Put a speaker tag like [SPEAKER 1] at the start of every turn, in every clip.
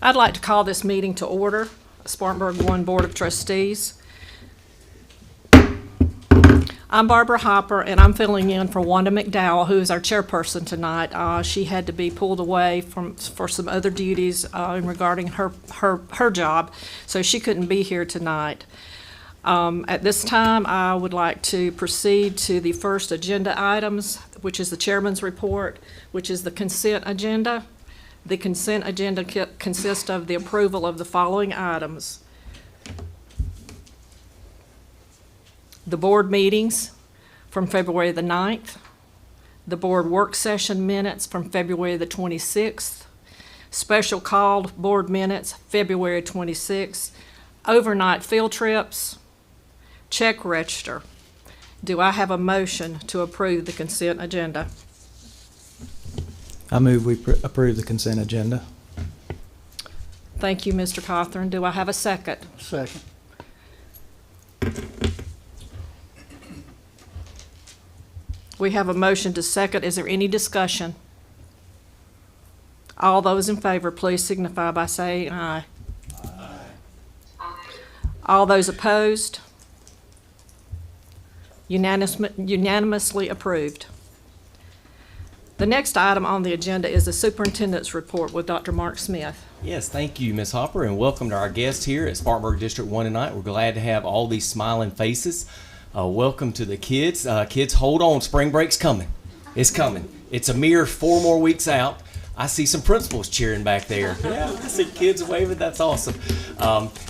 [SPEAKER 1] I'd like to call this meeting to order, Spartanburg 1 Board of Trustees. I'm Barbara Hopper, and I'm filling in for Wanda McDowell, who is our chairperson tonight. She had to be pulled away for some other duties regarding her job, so she couldn't be here tonight. At this time, I would like to proceed to the first agenda items, which is the chairman's report, which is the consent agenda. The consent agenda consists of the approval of the following items: the board meetings from February the 9th, the board work session minutes from February the 26th, special called board minutes February 26th, overnight field trips, check register. Do I have a motion to approve the consent agenda?
[SPEAKER 2] I move we approve the consent agenda.
[SPEAKER 1] Thank you, Mr. Cawthorn. Do I have a second?
[SPEAKER 3] Second.
[SPEAKER 1] We have a motion to second. Is there any discussion? All those in favor, please signify by saying aye. Aye. All those opposed? Unanimously approved. The next item on the agenda is the superintendent's report with Dr. Mark Smith.
[SPEAKER 4] Yes, thank you, Ms. Hopper, and welcome to our guests here at Spartanburg District 1 tonight. We're glad to have all these smiling faces. Welcome to the kids. Kids, hold on. Spring break's coming. It's coming. It's a mere 4 more weeks out. I see some principals cheering back there. Yeah, I see kids waving. That's awesome.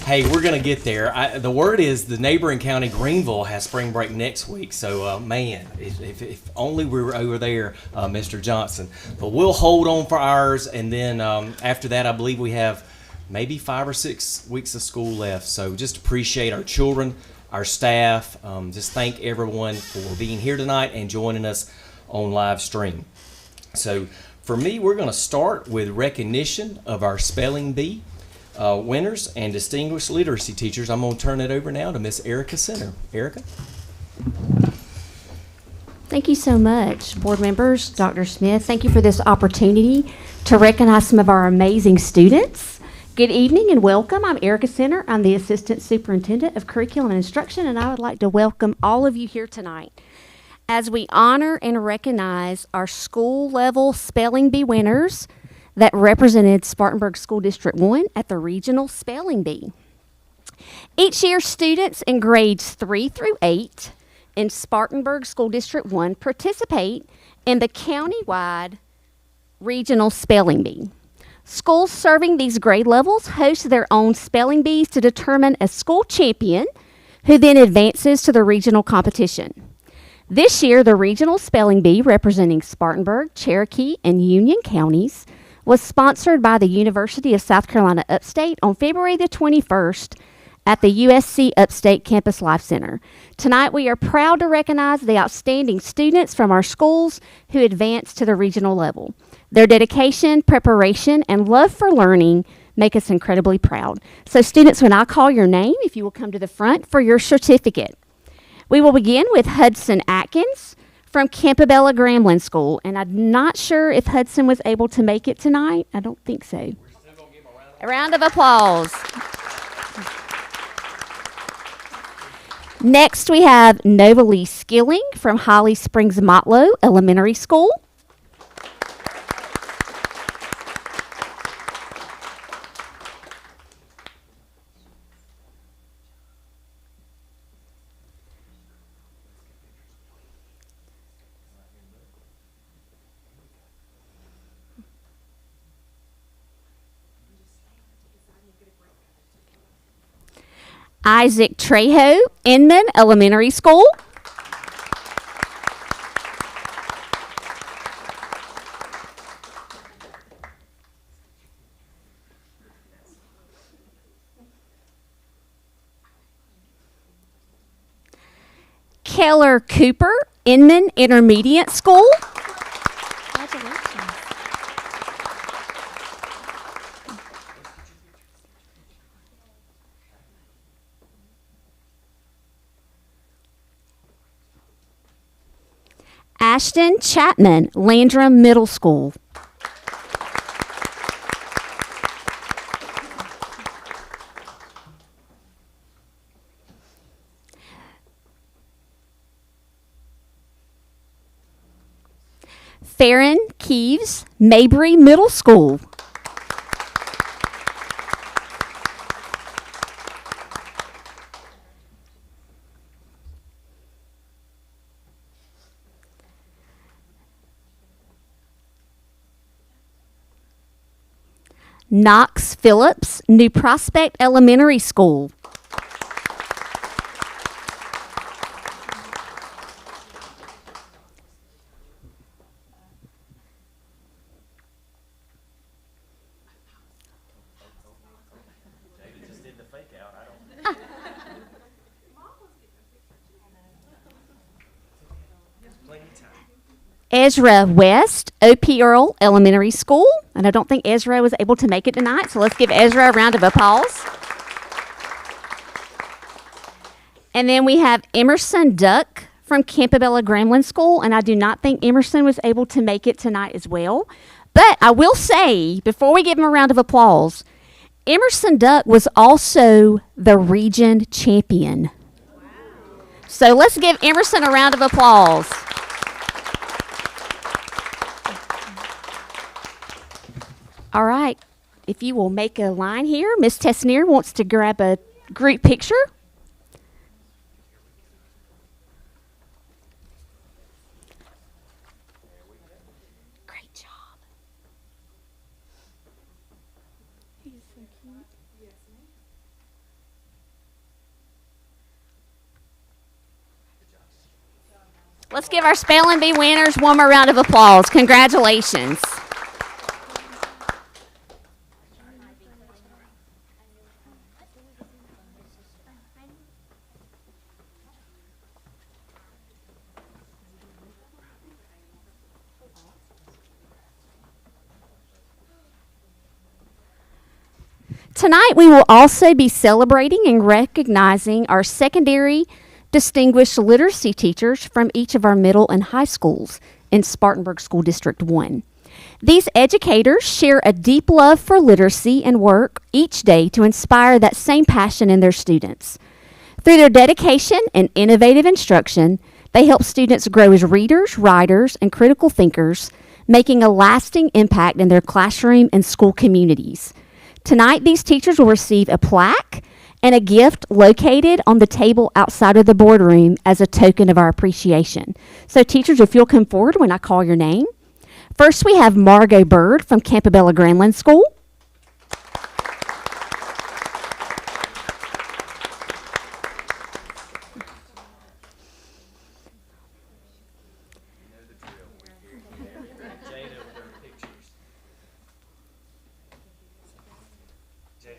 [SPEAKER 4] Hey, we're going to get there. The word is the neighboring county, Greenville, has spring break next week. So, man, if only we were over there, Mr. Johnson. But we'll hold on for ours. And then after that, I believe we have maybe 5 or 6 weeks of school left. So just appreciate our children, our staff. Just thank everyone for being here tonight and joining us on live stream. So for me, we're going to start with recognition of our spelling bee winners and distinguished literacy teachers. I'm going to turn it over now to Miss Erica Center. Erica?
[SPEAKER 5] Thank you so much, board members, Dr. Smith. Thank you for this opportunity to recognize some of our amazing students. Good evening and welcome. I'm Erica Center. I'm the Assistant Superintendent of Curriculum and Instruction, and I would like to welcome all of you here tonight as we honor and recognize our school-level spelling bee winners that represented Spartanburg School District 1 at the Regional Spelling Bee. Each year, students in grades 3 through 8 in Spartanburg School District 1 participate in the county-wide Regional Spelling Bee. Schools serving these grade levels host their own spelling bees to determine a school champion who then advances to the regional competition. This year, the Regional Spelling Bee representing Spartanburg, Cherokee, and Union counties was sponsored by the University of South Carolina Upstate on February the 21st at the USC Upstate Campus Life Center. Tonight, we are proud to recognize the outstanding students from our schools who advanced to the regional level. Their dedication, preparation, and love for learning make us incredibly proud. So students, when I call your name, if you will come to the front for your certificate. We will begin with Hudson Atkins from Campobella Grambling School. And I'm not sure if Hudson was able to make it tonight. I don't think so. We're still going to give him a round of applause. Next, we have Nova Lee Skilling from Holly Springs Motlow Elementary School. Isaac Trejo, Inman Elementary School. Keller Cooper, Inman Intermediate School. Congratulations. Ashton Chapman, Landrum Middle School. Farron Keeves, Mabry Middle School. Knox Phillips, New Prospect Elementary School. Ezra West, O.P. Earl Elementary School. And I don't think Ezra was able to make it tonight, so let's give Ezra a round of applause. And then we have Emerson Duck from Campobello Grambling School, and I do not think Emerson was able to make it tonight as well. But I will say, before we give him a round of applause, Emerson Duck was also the region champion. So let's give Emerson a round of applause. All right, if you will make a line here, Miss Tessnier wants to grab a group picture. Great job. He's so cute. Let's give our spelling bee winners one more round of applause. Congratulations. Tonight, we will also be celebrating and recognizing our secondary distinguished literacy teachers from each of our middle and high schools in Spartanburg School District 1. These educators share a deep love for literacy and work each day to inspire that same passion in their students. Through their dedication and innovative instruction, they help students grow as readers, writers, and critical thinkers, making a lasting impact in their classroom and school communities. Tonight, these teachers will receive a plaque and a gift located on the table outside of the boardroom as a token of our appreciation. So teachers, if you'll come forward when I call your name. First, we have Margot Bird from Campobello Grambling School.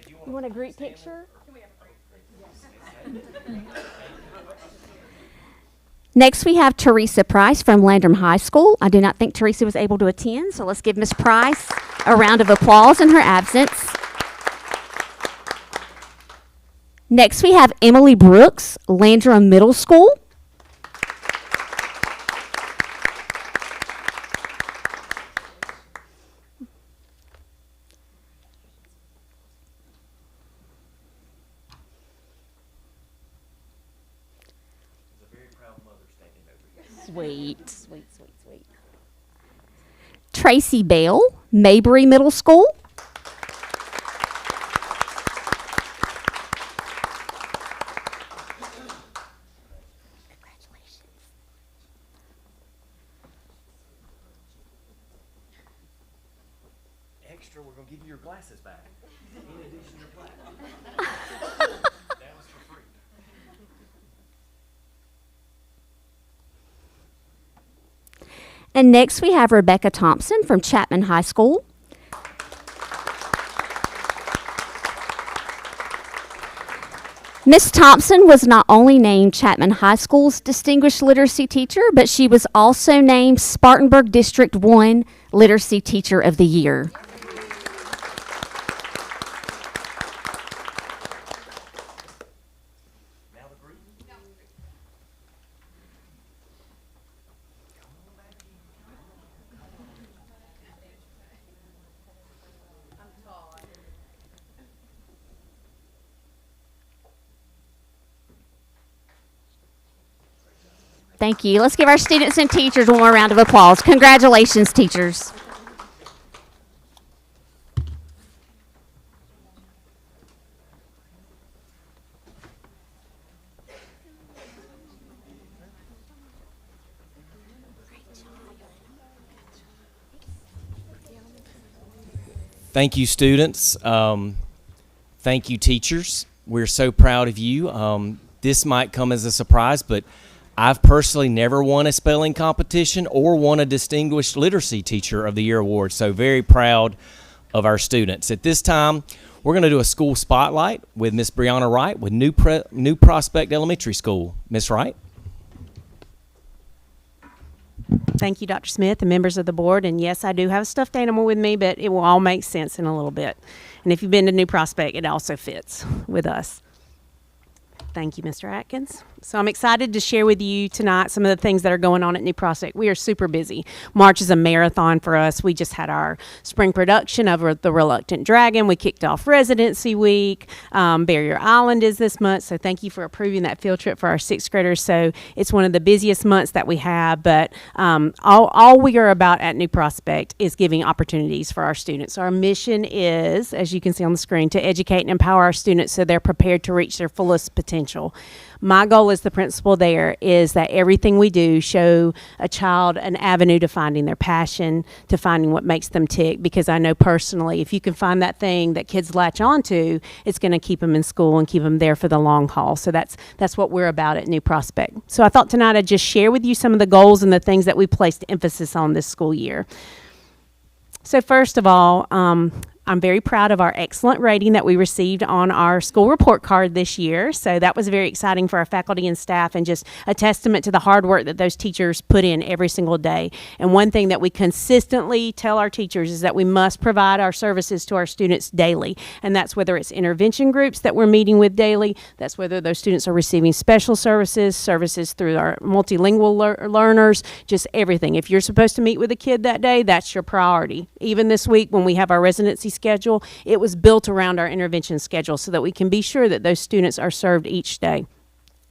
[SPEAKER 5] You want a group picture? Next, we have Teresa Price from Landrum High School. I do not think Teresa was able to attend, so let's give Miss Price a round of applause in her absence. Next, we have Emily Brooks, Landrum Middle School. Sweet, sweet, sweet, sweet. Tracy Bell, Mabry Middle School. Congratulations.
[SPEAKER 4] Extra, we're going to give you your glasses back. In addition to your plaque. That was for free.
[SPEAKER 5] And next we have Rebecca Thompson from Chapman High School. Miss Thompson was not only named Chapman High School's Distinguished Literacy Teacher, but she was also named Spartanburg District 1 Literacy Teacher of the Year. Thank you. Let's give our students and teachers one more round of applause. Congratulations, teachers.
[SPEAKER 4] Thank you, students. Thank you, teachers. We're so proud of you. This might come as a surprise, but I've personally never won a spelling competition or won a Distinguished Literacy Teacher of the Year award, so very proud of our students. At this time, we're going to do a school spotlight with Miss Brianna Wright with New Prospect Elementary School. Miss Wright?
[SPEAKER 3] Thank you, Dr. Smith and members of the board. And yes, I do have a stuffed animal with me, but it will all make sense in a little bit. And if you've been to New Prospect, it also fits with us. Thank you, Mr. Atkins. So I'm excited to share with you tonight some of the things that are going on at New Prospect. We are super busy. March is a marathon for us. We just had our spring production of The Reluctant Dragon. We kicked off Residency Week. Barrier Island is this month, so thank you for approving that field trip for our sixth graders. So it's one of the busiest months that we have, but all we are about at New Prospect is giving opportunities for our students. Our mission is, as you can see on the screen, to educate and empower our students so they're prepared to reach their fullest potential. My goal as the principal there is that everything we do show a child an avenue to finding their passion, to finding what makes them tick, because I know personally if you can find that thing that kids latch onto, it's going to keep them in school and keep them there for the long haul. So that's what we're about at New Prospect. So I thought tonight I'd just share with you some of the goals and the things that we placed emphasis on this school year. So first of all, I'm very proud of our excellent rating that we received on our school report card this year. So that was very exciting for our faculty and staff, and just a testament to the hard work that those teachers put in every single day. And one thing that we consistently tell our teachers is that we must provide our services to our students daily. And that's whether it's intervention groups that we're meeting with daily, that's whether those students are receiving special services through our multilingual learners, just everything. If you're supposed to meet with a kid that day, that's your priority. Even this week when we have our residency schedule, it was built around our intervention schedule so that we can be sure that those students are served each day.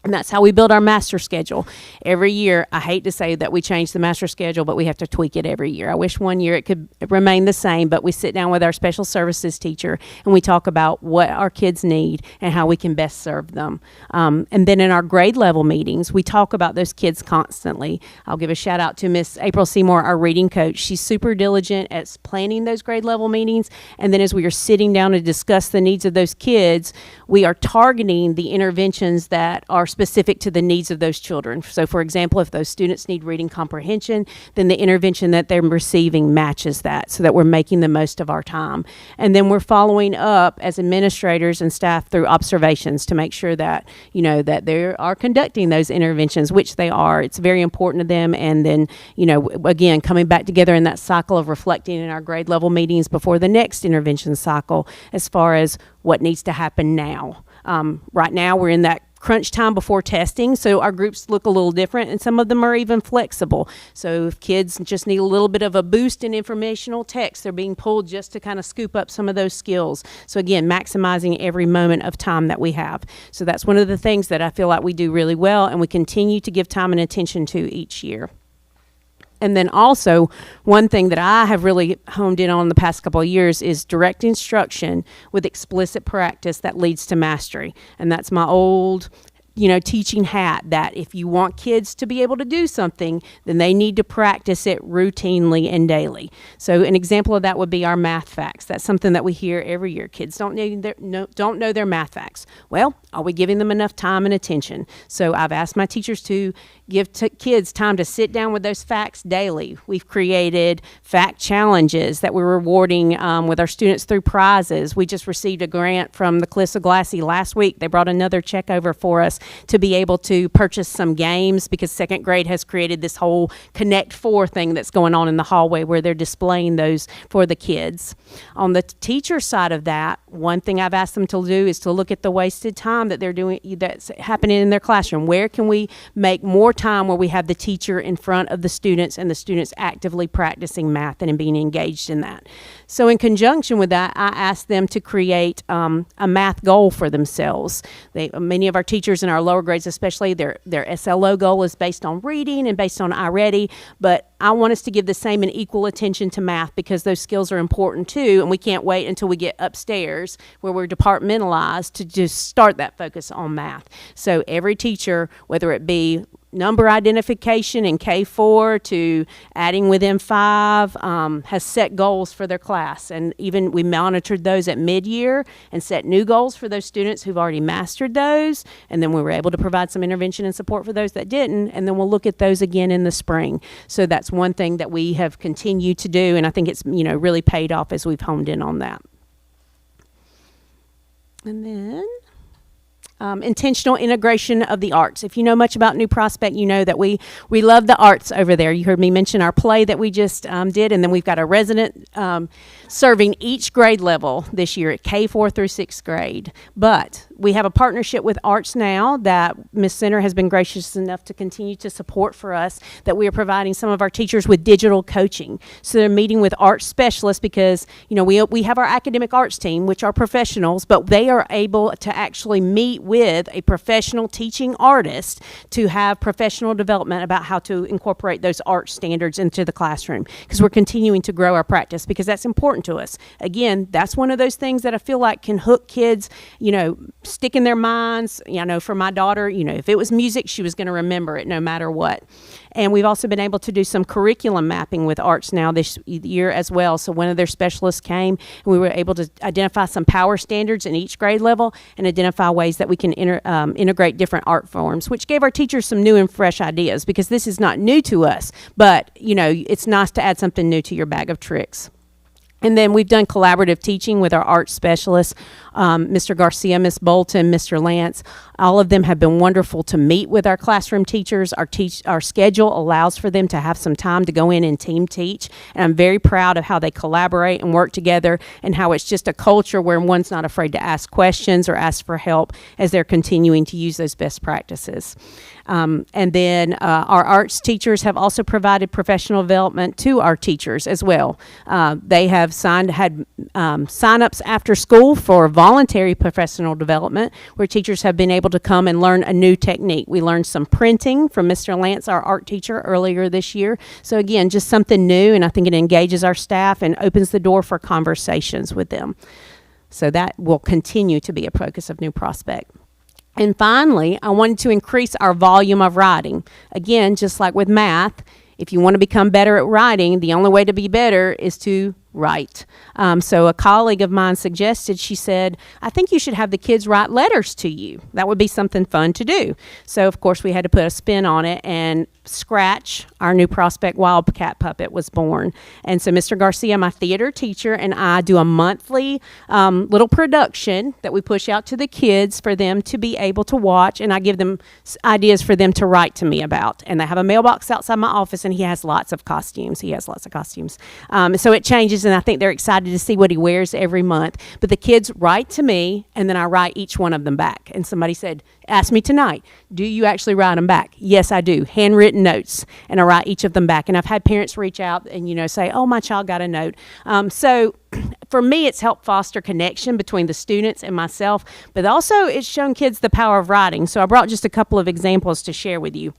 [SPEAKER 3] And that's how we build our master schedule. Every year, I hate to say that we change the master schedule, but we have to tweak it every year. I wish one year it could remain the same, but we sit down with our special services teacher and we talk about what our kids need and how we can best serve them. And then in our grade level meetings, we talk about those kids constantly. I'll give a shout out to Miss April Seymour, our reading coach. She's super diligent at planning those grade level meetings. And then as we are sitting down to discuss the needs of those kids, we are targeting the interventions that are specific to the needs of those children. So for example, if those students need reading comprehension, then the intervention that they're receiving matches that, so that we're making the most of our time. And then we're following up as administrators and staff through observations to make sure that, that they are conducting those interventions, which they are. It's very important to them. And then, again, coming back together in that cycle of reflecting in our grade level meetings before the next intervention cycle as far as what needs to happen now. Right now, we're in that crunch time before testing, so our groups look a little different, and some of them are even flexible. So if kids just need a little bit of a boost in informational text, they're being pulled just to kind of scoop up some of those skills. So again, maximizing every moment of time that we have. So that's one of the things that I feel like we do really well, and we continue to give time and attention to each year. And then also, one thing that I have really honed in on the past couple of years is direct instruction with explicit practice that leads to mastery. And that's my old teaching hat, that if you want kids to be able to do something, then they need to practice it routinely and daily. So an example of that would be our math facts. That's something that we hear every year. Kids don't know their math facts. Well, are we giving them enough time and attention? So I've asked my teachers to give kids time to sit down with those facts daily. We've created fact challenges that we're rewarding with our students through prizes. We just received a grant from the Calissa Glassy last week. They brought another check over for us to be able to purchase some games, because second grade has created this whole Connect 4 thing that's going on in the hallway where they're displaying those for the kids. On the teacher side of that, one thing I've asked them to do is to look at the wasted time that they're doing, that's happening in their classroom. Where can we make more time where we have the teacher in front of the students and the students actively practicing math and being engaged in that? So in conjunction with that, I asked them to create a math goal for themselves. Many of our teachers and in our lower grades especially, their SLO goal is based on reading and based on iReady, but I want us to give the same and equal attention to math because those skills are important too, and we can't wait until we get upstairs where we're departmentalized to just start that focus on math. So every teacher, whether it be number identification in K4 to adding within 5, has set goals for their class. And even we monitored those at mid-year and set new goals for those students who've already mastered those. And then we were able to provide some intervention and support for those that didn't. And then we'll look at those again in the spring. So that's one thing that we have continued to do. And I think it's, really paid off as we've honed in on that. And then intentional integration of the arts. If you know much about New Prospect, you know that we love the arts over there. You heard me mention our play that we just did, and then we've got a resident serving each grade level this year at K4 through 6th grade. But we have a partnership with Arts Now that Ms. Center has been gracious enough to continue to support for us, that we are providing some of our teachers with digital coaching. So they're meeting with art specialists because, we have our academic arts team, which are professionals, but they are able to actually meet with a professional teaching artist to have professional development about how to incorporate those art standards into the classroom, because we're continuing to grow our practice because that's important to us. Again, that's one of those things that I feel like can hook kids, stick in their minds. For my daughter, if it was music, she was going to remember it no matter what. And we've also been able to do some curriculum mapping with Arts Now this year as well. So one of their specialists came and we were able to identify some power standards in each grade level and identify ways that we can integrate different art forms, which gave our teachers some new and fresh ideas, because this is not new to us, but it's nice to add something new to your bag of tricks. And then we've done collaborative teaching with our art specialists, Mr. Garcia, Ms. Bolton, Mr. Lance. All of them have been wonderful to meet with our classroom teachers. Our schedule allows for them to have some time to go in and team teach. And I'm very proud of how they collaborate and work together, and how it's just a culture where one's not afraid to ask questions or ask for help as they're continuing to use those best practices. And then our arts teachers have also provided professional development to our teachers as well. They have had sign-ups after school for voluntary professional development, where teachers have been able to come and learn a new technique. We learned some printing from Mr. Lance, our art teacher, earlier this year. So again, just something new, and I think it engages our staff and opens the door for conversations with them. So that will continue to be a focus of New Prospect. And finally, I wanted to increase our volume of writing. Again, just like with math, if you want to become better at writing, the only way to be better is to write. So a colleague of mine suggested, she said, I think you should have the kids write letters to you. That would be something fun to do. So of course we had to put a spin on it, and Scratch, our New Prospect Wildcat puppet, was born. And so Mr. Garcia, my theater teacher, and I do a monthly little production that we push out to the kids for them to be able to watch, and I give them ideas for them to write to me about. And they have a mailbox outside my office, and he has lots of costumes. So it changes, and I think they're excited to see what he wears every month. But the kids write to me, and then I write each one of them back. And somebody said, ask me tonight, do you actually write them back? Yes, I do. Handwritten notes, and I write each of them back. And I've had parents reach out and, say, oh, my child got a note. So for me, it's helped foster connection between the students and myself, but also it's shown kids the power of writing. So I brought just a couple of examples to share with you.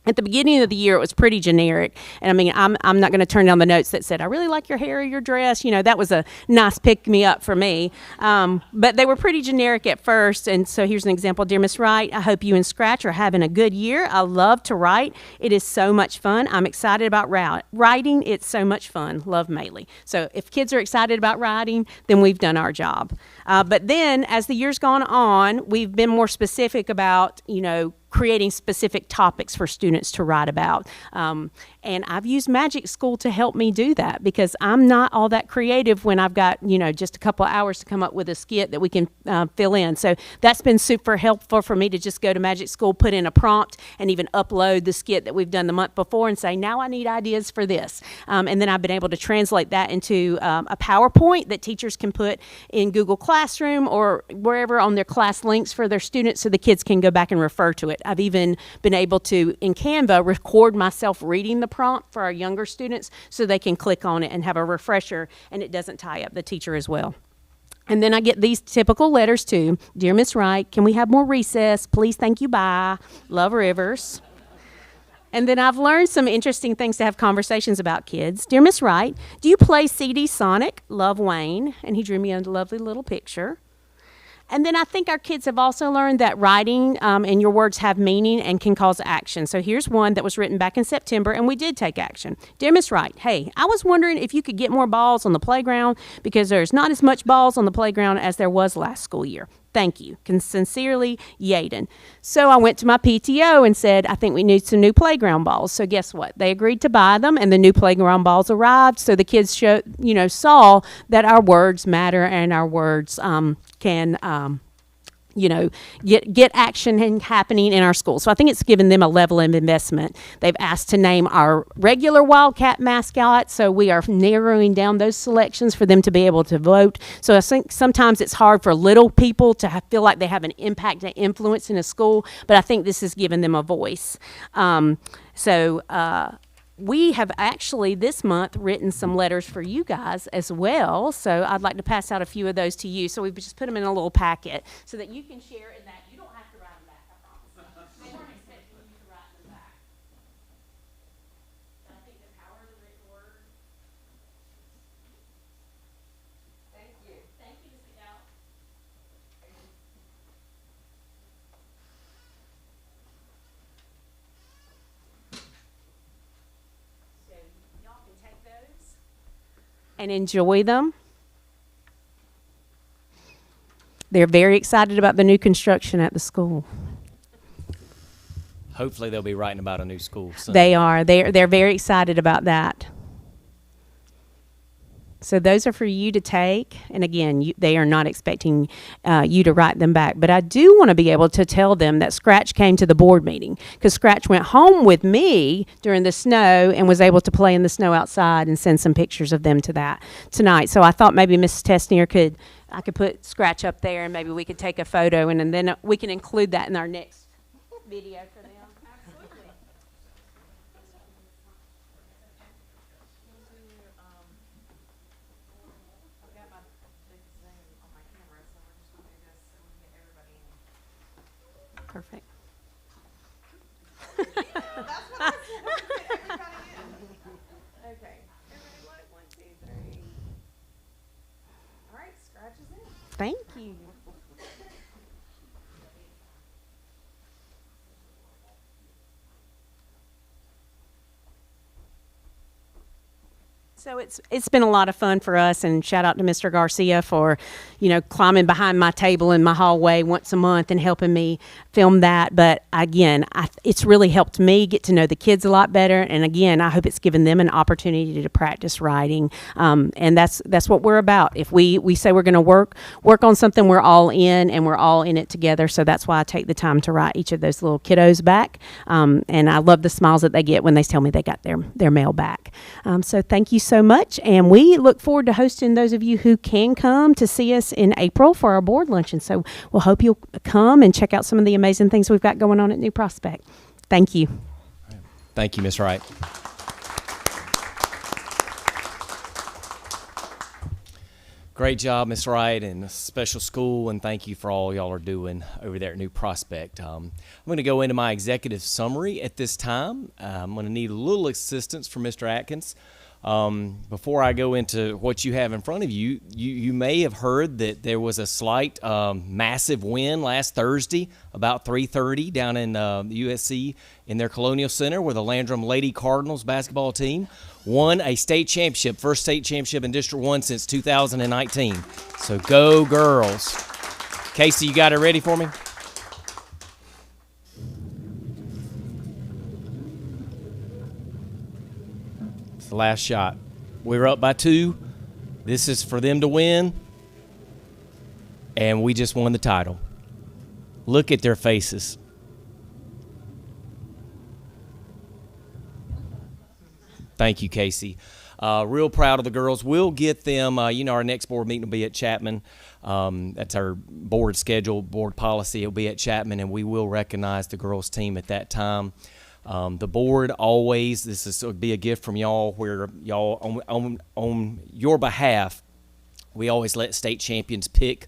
[SPEAKER 3] At the beginning of the year, it was pretty generic. And I mean, I'm not going to turn down the notes that said, I really like your hair or your dress. That was a nice pick-me-up for me. But they were pretty generic at first. And so here's an example. Dear Miss Wright, I hope you and Scratch are having a good year. I love to write. It is so much fun. I'm excited about writing. It's so much fun. Love, Maylee. So if kids are excited about writing, then we've done our job. But then as the year's gone on, we've been more specific about, creating specific topics for students to write about. And I've used Magic School to help me do that, because I'm not all that creative when I've got, just a couple of hours to come up with a skit that we can fill in. So that's been super helpful for me to just go to Magic School, put in a prompt, and even upload the skit that we've done the month before and say, now I need ideas for this. And then I've been able to translate that into a PowerPoint that teachers can put in Google Classroom or wherever on their class links for their students, so the kids can go back and refer to it. I've even been able to, in Canva, record myself reading the prompt for our younger students so they can click on it and have a refresher, and it doesn't tie up the teacher as well. And then I get these typical letters too. Dear Miss Wright, can we have more recess? Please, thank you, bye. Love, Rivers. And then I've learned some interesting things to have conversations about kids. Dear Miss Wright, do you play CD Sonic? Love, Wayne. And he drew me a lovely little picture. And then I think our kids have also learned that writing and your words have meaning and can cause action. So here's one that was written back in September, and we did take action. Dear Miss Wright, hey, I was wondering if you could get more balls on the playground because there's not as much balls on the playground as there was last school year. Thank you. Sincerely, Yaden. So I went to my PTO and said, I think we need some new playground balls. So guess what? They agreed to buy them, and the new playground balls arrived. So the kids saw that our words matter and our words can get action happening in our school. So I think it's given them a level of investment. They've asked to name our regular Wildcat mascot, so we are narrowing down those selections for them to be able to vote. So I think sometimes it's hard for little people to feel like they have an impact and influence in a school, but I think this has given them a voice. We have actually this month written some letters for you guys as well. So I'd like to pass out a few of those to you. So we've just put them in a little packet so that you can share in that. You don't have to write them back, I promise. They weren't expecting you to write them back. And I think the power of the written word. Thank you. Thank you, Mr. Gallup. Y'all can take those and enjoy them. They're very excited about the new construction at the school.
[SPEAKER 4] Hopefully they'll be writing about a new school soon.
[SPEAKER 3] They are. They're very excited about that. So those are for you to take. And again, they are not expecting you to write them back. But I do want to be able to tell them that Scratch came to the board meeting because Scratch went home with me during the snow and was able to play in the snow outside and send some pictures of them to that tonight. So I thought maybe Mrs. Testnier I could put Scratch up there and maybe we could take a photo and then we can include that in our next video for them. Absolutely. Perfect.
[SPEAKER 6] That's what I was wanting to get everybody in. Okay. Everybody look. 1, 2, 3. All right, Scratch is in.
[SPEAKER 3] Thank you. So it's been a lot of fun for us, and shout out to Mr. Garcia for, climbing behind my table in my hallway once a month and helping me film that. But again, it's really helped me get to know the kids a lot better. And again, I hope it's given them an opportunity to practice writing. And that's what we're about. If we say we're going to work on something, we're all in, and we're all in it together. So that's why I take the time to write each of those little kiddos back. And I love the smiles that they get when they tell me they got their mail back. So thank you so much, and we look forward to hosting those of you who can come to see us in April for our board luncheon. So we'll hope you'll come and check out some of the amazing things we've got going on at New Prospect. Thank you.
[SPEAKER 4] Thank you, Ms. Wright. Great job, Ms. Wright, and a special school, and thank you for all y'all are doing over there at New Prospect. I'm going to go into my executive summary at this time. I'm going to need a little assistance from Mr. Atkins. Before I go into what you have in front of you, you may have heard that there was a slight massive win last Thursday, about 3:30 down in USC in their Colonial Center, where the Landrum Lady Cardinals basketball team won a state championship, first state championship in District 1 since 2019. So go girls. Casey, you got it ready for me? The last shot. We were up by 2. This is for them to win. And we just won the title. Look at their faces. Thank you, Casey. Real proud of the girls. We'll get them, our next board meeting will be at Chapman. That's our board schedule, board policy. It'll be at Chapman, and we will recognize the girls' team at that time. The board always, this would be a gift from y'all, where y'all on your behalf We always let state champions pick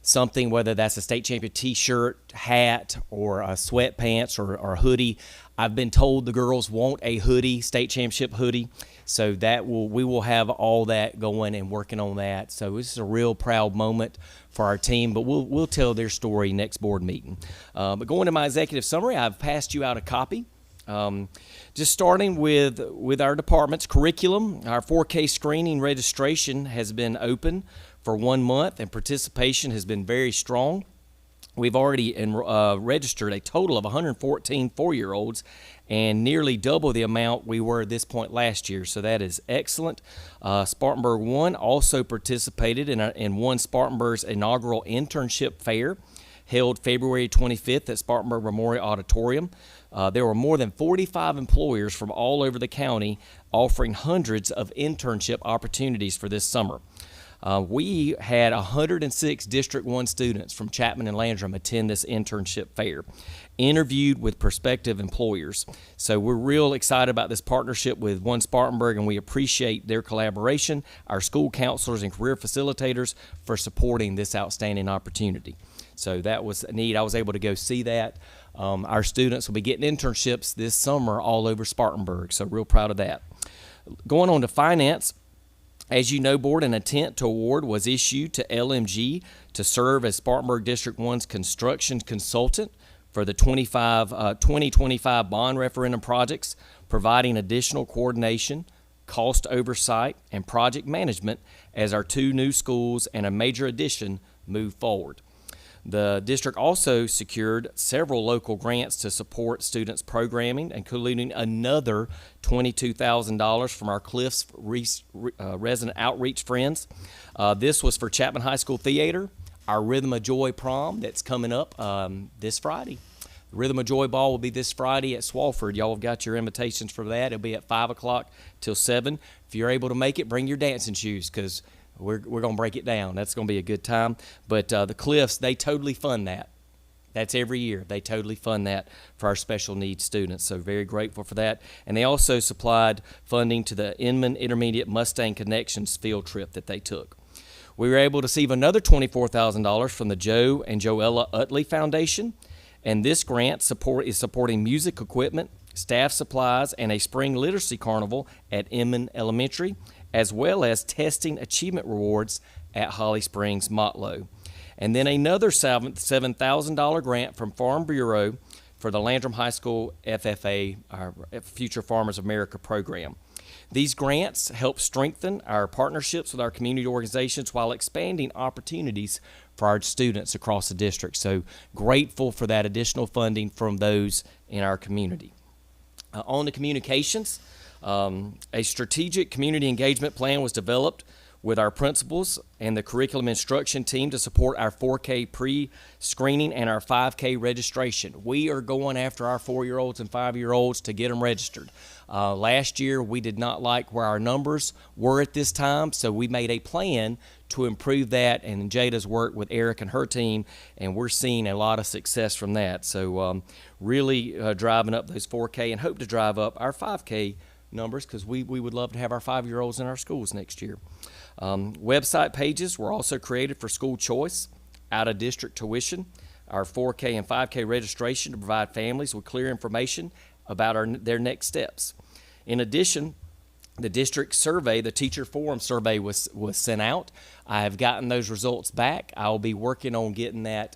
[SPEAKER 4] something, whether that's a state champion t-shirt, hat, or a sweatpants or a hoodie. I've been told the girls want a hoodie, state championship hoodie, so we will have all that going and working on that. So this is a real proud moment for our team, but we'll tell their story next board meeting. But going to my executive summary, I've passed you out a copy. Just starting with our department's curriculum, our 4K screening registration has been open for 1 month, and participation has been very strong. We've already registered a total of 114 4-year-olds and nearly double the amount we were at this point last year, so that is excellent. Spartanburg 1 also participated in won Spartanburg's inaugural internship fair, held February 25th at Spartanburg Memorial Auditorium. There were more than 45 employers from all over the county offering hundreds of internship opportunities for this summer. We had 106 District 1 students from Chapman and Landrum attend this internship fair, interviewed with prospective employers. So we're real excited about this partnership with One Spartanburg, and we appreciate their collaboration, our school counselors and career facilitators for supporting this outstanding opportunity. So that was neat. I was able to go see that. Our students will be getting internships this summer all over Spartanburg, so real proud of that. Going on to finance, as you know, board, an intent to award was issued to LMG to serve as Spartanburg District 1's construction consultant for the 2025 bond referendum projects, providing additional coordination, cost oversight, and project management as our 2 new schools and a major addition move forward. The district also secured several local grants to support students' programming, including another $22,000 from our Cliffs resident outreach friends. This was for Chapman High School Theater, our Rhythm of Joy prom that's coming up this Friday. The Rhythm of Joy Ball will be this Friday at Swalford. Y'all have got your invitations for that. It'll be at 5 o'clock till 7. If you're able to make it, bring your dancing shoes, because we're going to break it down. That's going to be a good time. But the Cliffs, they totally fund that. That's every year. They totally fund that for our special needs students, so very grateful for that. And they also supplied funding to the Inman Intermediate Mustang Connections field trip that they took. We were able to receive another $24,000 from the Joe and Joella Utley Foundation, and this grant is supporting music equipment, staff supplies, and a spring literacy carnival at Inman Elementary, as well as testing achievement rewards at Holly Springs Motlow. And then another $7,000 grant from Farm Bureau for the Landrum High School FFA, our Future Farmers of America program. These grants help strengthen our partnerships with our community organizations while expanding opportunities for our students across the district. So grateful for that additional funding from those in our community. On the communications, a strategic community engagement plan was developed with our principals and the curriculum instruction team to support our 4K pre-screening and our 5K registration. We are going after our 4-year-olds and 5-year-olds to get them registered. Last year, we did not like where our numbers were at this time, so we made a plan to improve that, and Jada's worked with Eric and her team, and we're seeing a lot of success from that. So really driving up those 4K, and hope to drive up our 5K numbers, because we would love to have our 5-year-olds in our schools next year. Website pages were also created for school choice, out-of-district tuition, our 4K and 5K registration to provide families with clear information about their next steps. In addition, the district survey, the teacher forum survey was sent out. I have gotten those results back. I'll be working on getting that.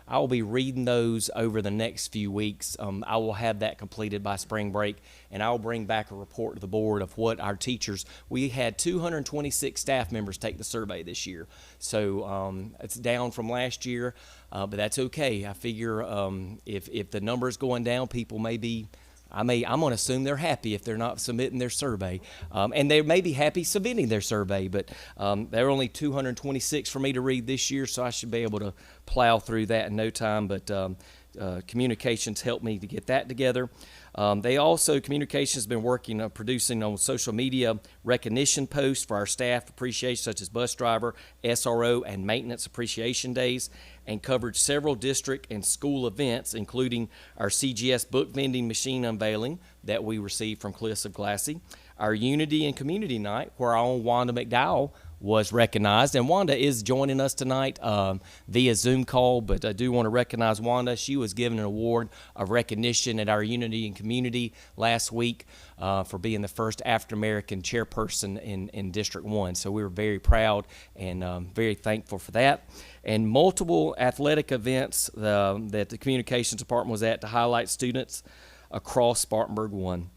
[SPEAKER 4] I will be reading those over the next few weeks. I will have that completed by spring break, and I will bring back a report to the board of what our teachers. We had 226 staff members take the survey this year, so it's down from last year, but that's okay. I figure if the number is going down, people may be. I'm going to assume they're happy if they're not submitting their survey. And they may be happy submitting their survey, but there are only 226 for me to read this year, so I should be able to plow through that in no time. But communications helped me to get that together. Communications has been working, producing on social media recognition posts for our staff appreciation, such as bus driver, SRO, and maintenance appreciation days, and covered several district and school events, including our CGS book vending machine unveiling that we received from Cliffs of Glassy, our Unity and Community Night, where our own Wanda McDowell was recognized. And Wanda is joining us tonight via Zoom call, but I do want to recognize Wanda. She was given an award of recognition at our Unity and Community last week for being the first African-American chairperson in District 1. So we were very proud and very thankful for that. And multiple athletic events that the Communications Department was at to highlight students across Spartanburg 1.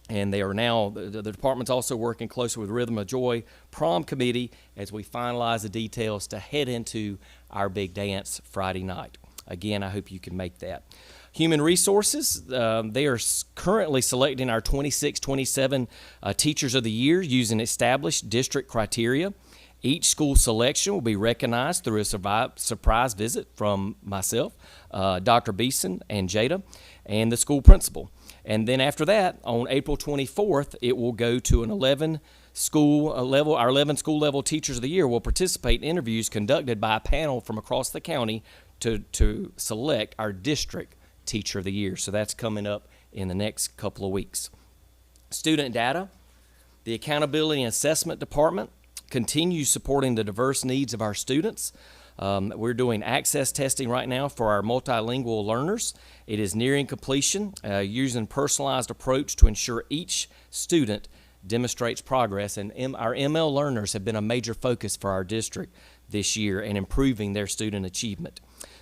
[SPEAKER 4] And they are now, the department's also working closely with Rhythm of Joy Prom Committee as we finalize the details to head into our big dance Friday night. Again, I hope you can make that. Human Resources, they are currently selecting our 26-27 Teachers of the Year using established district criteria. Each school selection will be recognized through a surprise visit from myself, Dr. Beeson, and Jada, and the school principal. And then after that, on April 24th, it will go to an 11 school level. Our 11 school level Teachers of the Year will participate in interviews conducted by a panel from across the county to select our district Teacher of the Year. So that's coming up in the next couple of weeks. Student data. The Accountability and Assessment Department continues supporting the diverse needs of our students. We're doing access testing right now for our multilingual learners. It is nearing completion, using personalized approach to ensure each student demonstrates progress. And our ML learners have been a major focus for our district this year in improving their student achievement.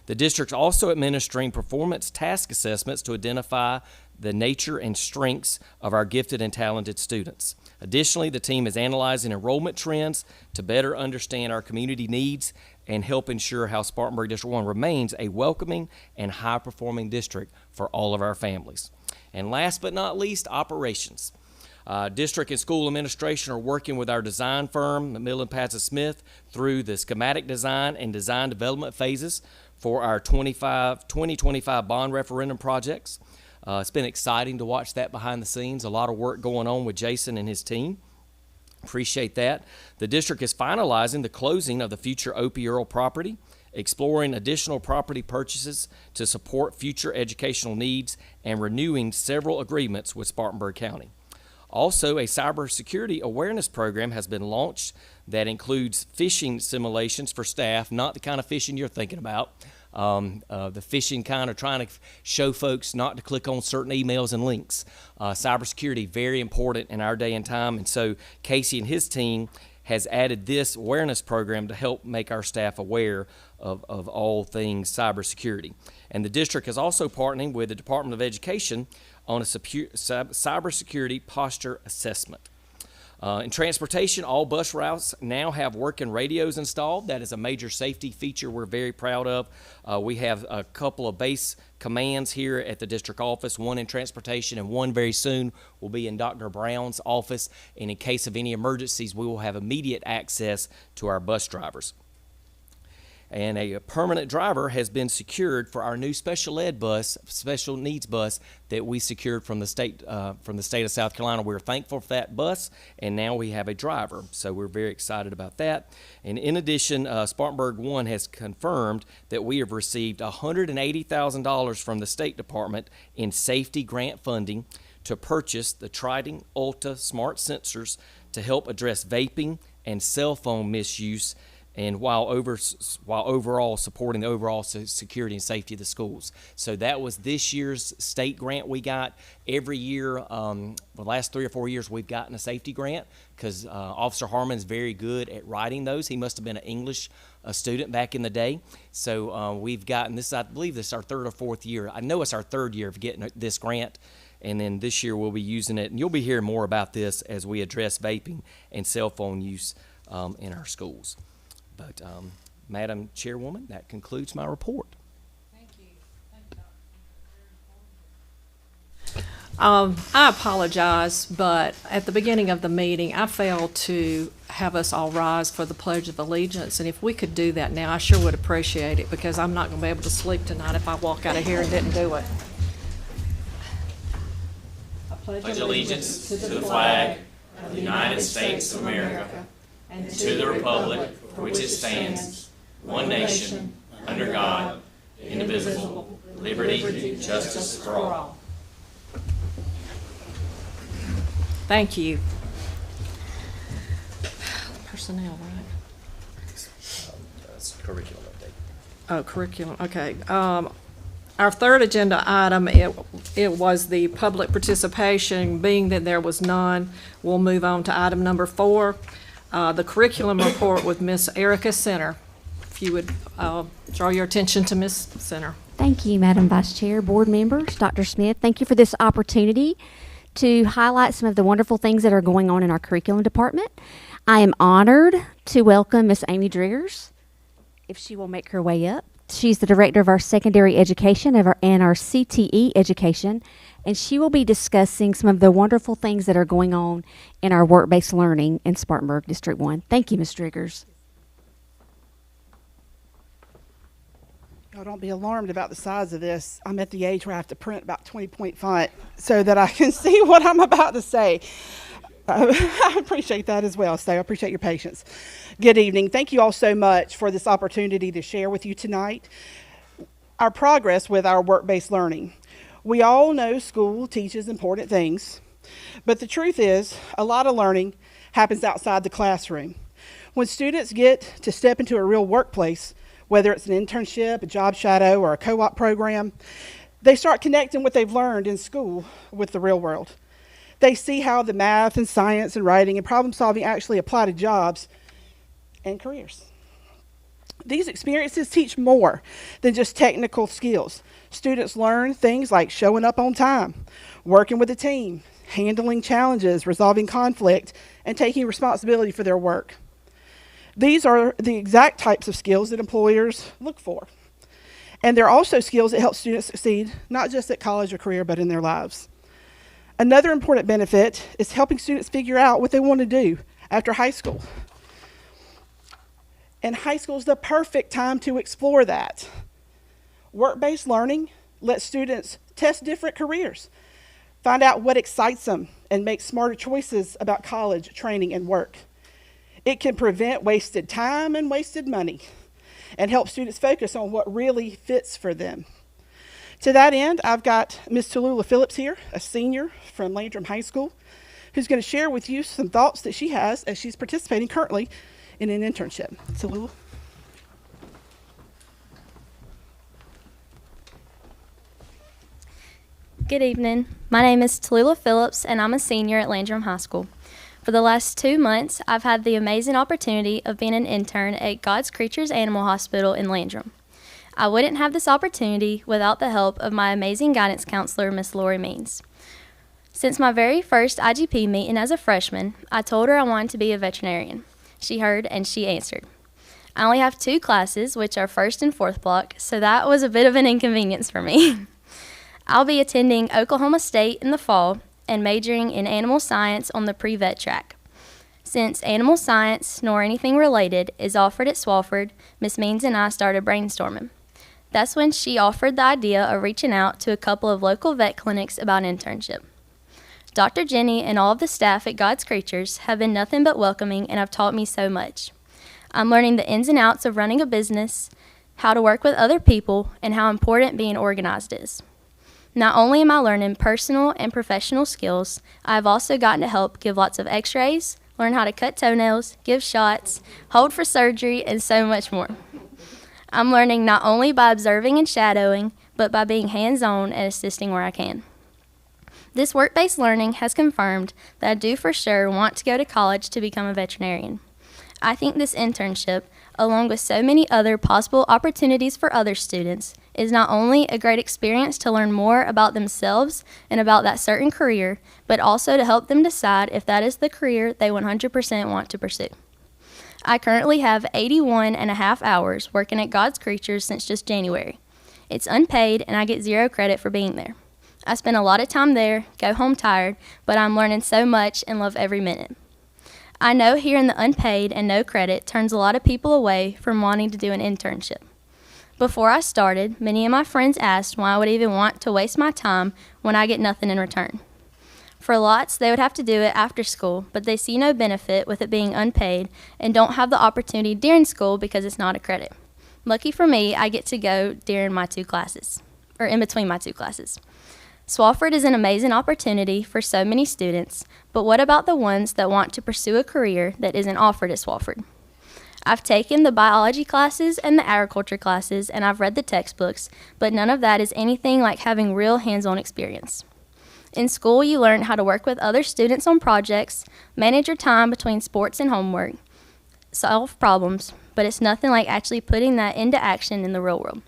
[SPEAKER 4] The district's also administering performance task assessments to identify the nature and strengths of our gifted and talented students. Additionally, the team is analyzing enrollment trends to better understand our community needs and help ensure how Spartanburg District 1 remains a welcoming and high-performing district for all of our families. And last but not least, operations. District and school administration are working with our design firm, Millen Patton Smith, through the schematic design and design development phases for our 2025 bond referendum projects. It's been exciting to watch that behind the scenes. A lot of work going on with Jason and his team. Appreciate that. The district is finalizing the closing of the future Opie Earl property, exploring additional property purchases to support future educational needs, and renewing several agreements with Spartanburg County. Also, a cybersecurity awareness program has been launched that includes phishing simulations for staff, not the kind of phishing you're thinking about. The phishing kind of trying to show folks not to click on certain emails and links. Cybersecurity, very important in our day and time, and so Casey and his team has added this awareness program to help make our staff aware of all things cybersecurity. And the district is also partnering with the Department of Education on a cybersecurity posture assessment. In transportation, all bus routes now have working radios installed. That is a major safety feature we're very proud of. We have a couple of base commands here at the district office, one in transportation and one very soon will be in Dr. Brown's office. And in case of any emergencies, we will have immediate access to our bus drivers. And a permanent driver has been secured for our new special ed bus, special needs bus that we secured from the state of South Carolina. We're thankful for that bus, and now we have a driver. So we're very excited about that. And in addition, Spartanburg 1 has confirmed that we have received $180,000 from the State Department in safety grant funding to purchase the Trident Ulta smart sensors to help address vaping and cell phone misuse, and while overall supporting the overall security and safety of the schools. So that was this year's state grant we got. Every year, the last 3 or 4 years, we've gotten a safety grant because Officer Harmon's very good at writing those. He must have been an English student back in the day. So we've gotten this, I believe this is our 3rd or 4th year. I know it's our 3rd year of getting this grant. And then this year we'll be using it. And you'll be hearing more about this as we address vaping and cell phone use in our schools. But, Madam Chairwoman, that concludes my report.
[SPEAKER 1] Thank you. I apologize, but at the beginning of the meeting, I failed to have us all rise for the Pledge of Allegiance. And if we could do that now, I sure would appreciate it, because I'm not going to be able to sleep tonight if I walk out of here and didn't do it. I
[SPEAKER 4] Pledge allegiance to the flag of the United States of America and to the republic for which it stands, one nation, under God, indivisible, liberty and justice for all.
[SPEAKER 1] Thank you. Personnel, right?
[SPEAKER 4] curriculum update.
[SPEAKER 1] Oh, curriculum, okay. Our third agenda item, it was the public participation. Being that there was none, we'll move on to item number 4, the curriculum report with Miss Erica Center. If you would draw your attention to Miss Center.
[SPEAKER 5] Thank you, Madam Vice Chair, board members, Dr. Smith. Thank you for this opportunity to highlight some of the wonderful things that are going on in our curriculum department. I am honored to welcome Miss Amy Driggers, if she will make her way up. She's the director of our secondary education and our CTE education, and she will be discussing some of the wonderful things that are going on in our work-based learning in Spartanburg District 1. Thank you, Ms. Driggers.
[SPEAKER 7] Oh, don't be alarmed about the size of this. I'm at the age where I have to print about 20-point font so that I can see what I'm about to say. I appreciate that as well, so I appreciate your patience. Good evening. Thank you all so much for this opportunity to share with you tonight our progress with our work-based learning. We all know school teaches important things, but the truth is a lot of learning happens outside the classroom. When students get to step into a real workplace, whether it's an internship, a job shadow, or a co-op program, they start connecting what they've learned in school with the real world. They see how the math and science and writing and problem solving actually apply to jobs and careers. These experiences teach more than just technical skills. Students learn things like showing up on time, working with a team, handling challenges, resolving conflict, and taking responsibility for their work. These are the exact types of skills that employers look for. And they're also skills that help students succeed, not just at college or career, but in their lives. Another important benefit is helping students figure out what they want to do after high school. And high school is the perfect time to explore that. Work-based learning lets students test different careers, find out what excites them, and make smarter choices about college, training, and work. It can prevent wasted time and wasted money and help students focus on what really fits for them. To that end, I've got Ms. Tallulah Phillips here, a senior from Landrum High School, who's going to share with you some thoughts that she has as she's participating currently in an internship. Tallulah.
[SPEAKER 8] Good evening. My name is Tallulah Phillips, and I'm a senior at Landrum High School. For the last 2 months, I've had the amazing opportunity of being an intern at God's Creatures Animal Hospital in Landrum. I wouldn't have this opportunity without the help of my amazing guidance counselor, Miss Lori Means. Since my very first IGP meeting as a freshman, I told her I wanted to be a veterinarian. She heard and she answered. I only have 2 classes, which are first and fourth block, so that was a bit of an inconvenience for me. I'll be attending Oklahoma State in the fall and majoring in animal science on the pre-vet track. Since animal science, nor anything related, is offered at Swofford, Miss Means and I started brainstorming. That's when she offered the idea of reaching out to a couple of local vet clinics about an internship. Dr. Jenny and all of the staff at God's Creatures have been nothing but welcoming and have taught me so much. I'm learning the ins and outs of running a business, how to work with other people, and how important being organized is. Not only am I learning personal and professional skills, I have also gotten to help give lots of x-rays, learn how to cut toenails, give shots, hold for surgery, and so much more. I'm learning not only by observing and shadowing, but by being hands-on and assisting where I can. This work-based learning has confirmed that I do for sure want to go to college to become a veterinarian. I think this internship, along with so many other possible opportunities for other students, is not only a great experience to learn more about themselves and about that certain career, but also to help them decide if that is the career they 100% want to pursue. I currently have 81 and a half hours working at God's Creatures since just January. It's unpaid and I get 0 credit for being there. I spend a lot of time there, go home tired, but I'm learning so much and love every minute. I know hearing the unpaid and no credit turns a lot of people away from wanting to do an internship. Before I started, many of my friends asked why I would even want to waste my time when I get nothing in return. For lots, they would have to do it after school, but they see no benefit with it being unpaid and don't have the opportunity during school because it's not a credit. Lucky for me, I get to go during my 2 classes, or in between my 2 classes. Swofford is an amazing opportunity for so many students, but what about the ones that want to pursue a career that isn't offered at Swofford? I've taken the biology classes and the agriculture classes, and I've read the textbooks, but none of that is anything like having real hands-on experience. In school, you learn how to work with other students on projects, manage your time between sports and homework, solve problems, but it's nothing like actually putting that into action in the real world.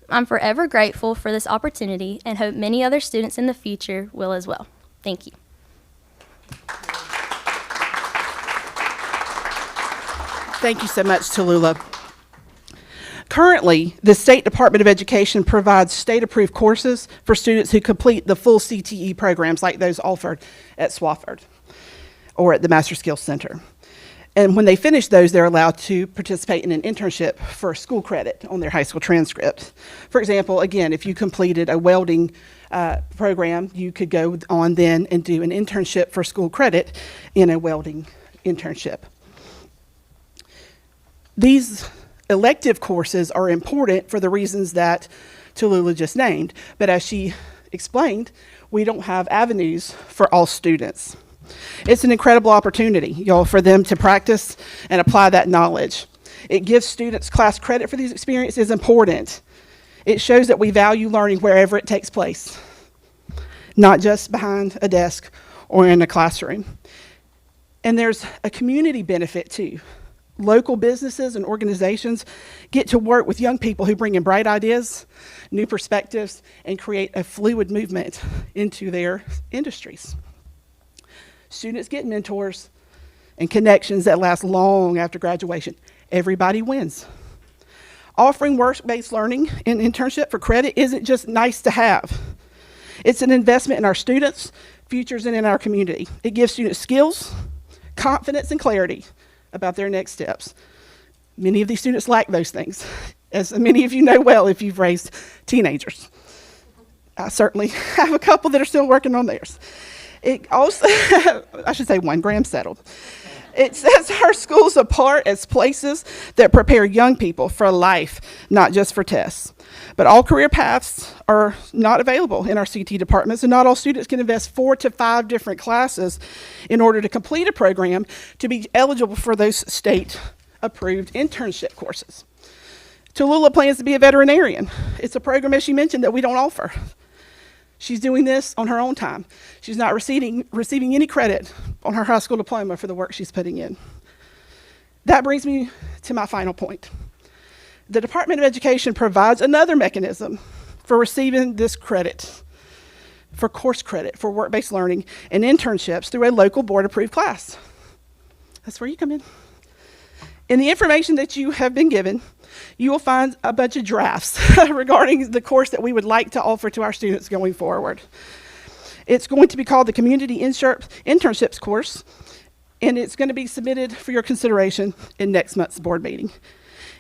[SPEAKER 8] I'm forever grateful for this opportunity and hope many other students in the future will as well. Thank you.
[SPEAKER 7] Thank you so much, Tallulah. Currently, the State Department of Education provides state-approved courses for students who complete the full CTE programs like those offered at Swofford or at the Master Skills Center. And when they finish those, they're allowed to participate in an internship for school credit on their high school transcript. For example, again, if you completed a welding program, you could go on then and do an internship for school credit in a welding internship. These elective courses are important for the reasons that Tallulah just named, but as she explained, we don't have avenues for all students. It's an incredible opportunity, y'all, for them to practice and apply that knowledge. It gives students class credit for these experiences is important. It shows that we value learning wherever it takes place, not just behind a desk or in a classroom. And there's a community benefit too. Local businesses and organizations get to work with young people who bring in bright ideas, new perspectives, and create a fluid movement into their industries. Students get mentors and connections that last long after graduation. Everybody wins. Offering work-based learning and internship for credit isn't just nice to have. It's an investment in our students' futures and in our community. It gives students skills, confidence, and clarity about their next steps. Many of these students lack those things, as many of you know well if you've raised teenagers. I certainly have a couple that are still working on theirs. It also, I should say one, Graham settled. It sets our schools apart as places that prepare young people for life, not just for tests. But all career paths are not available in our CT departments, and not all students can invest 4 to 5 different classes in order to complete a program to be eligible for those state-approved internship courses. Tallulah plans to be a veterinarian. It's a program, as she mentioned, that we don't offer. She's doing this on her own time. She's not receiving any credit on her high school diploma for the work she's putting in. That brings me to my final point. The Department of Education provides another mechanism for receiving this credit, for course credit, for work-based learning and internships through a local board-approved class. That's where you come in. In the information that you have been given, you will find a bunch of drafts regarding the course that we would like to offer to our students going forward. It's going to be called the Community Internships course, and it's going to be submitted for your consideration in next month's board meeting.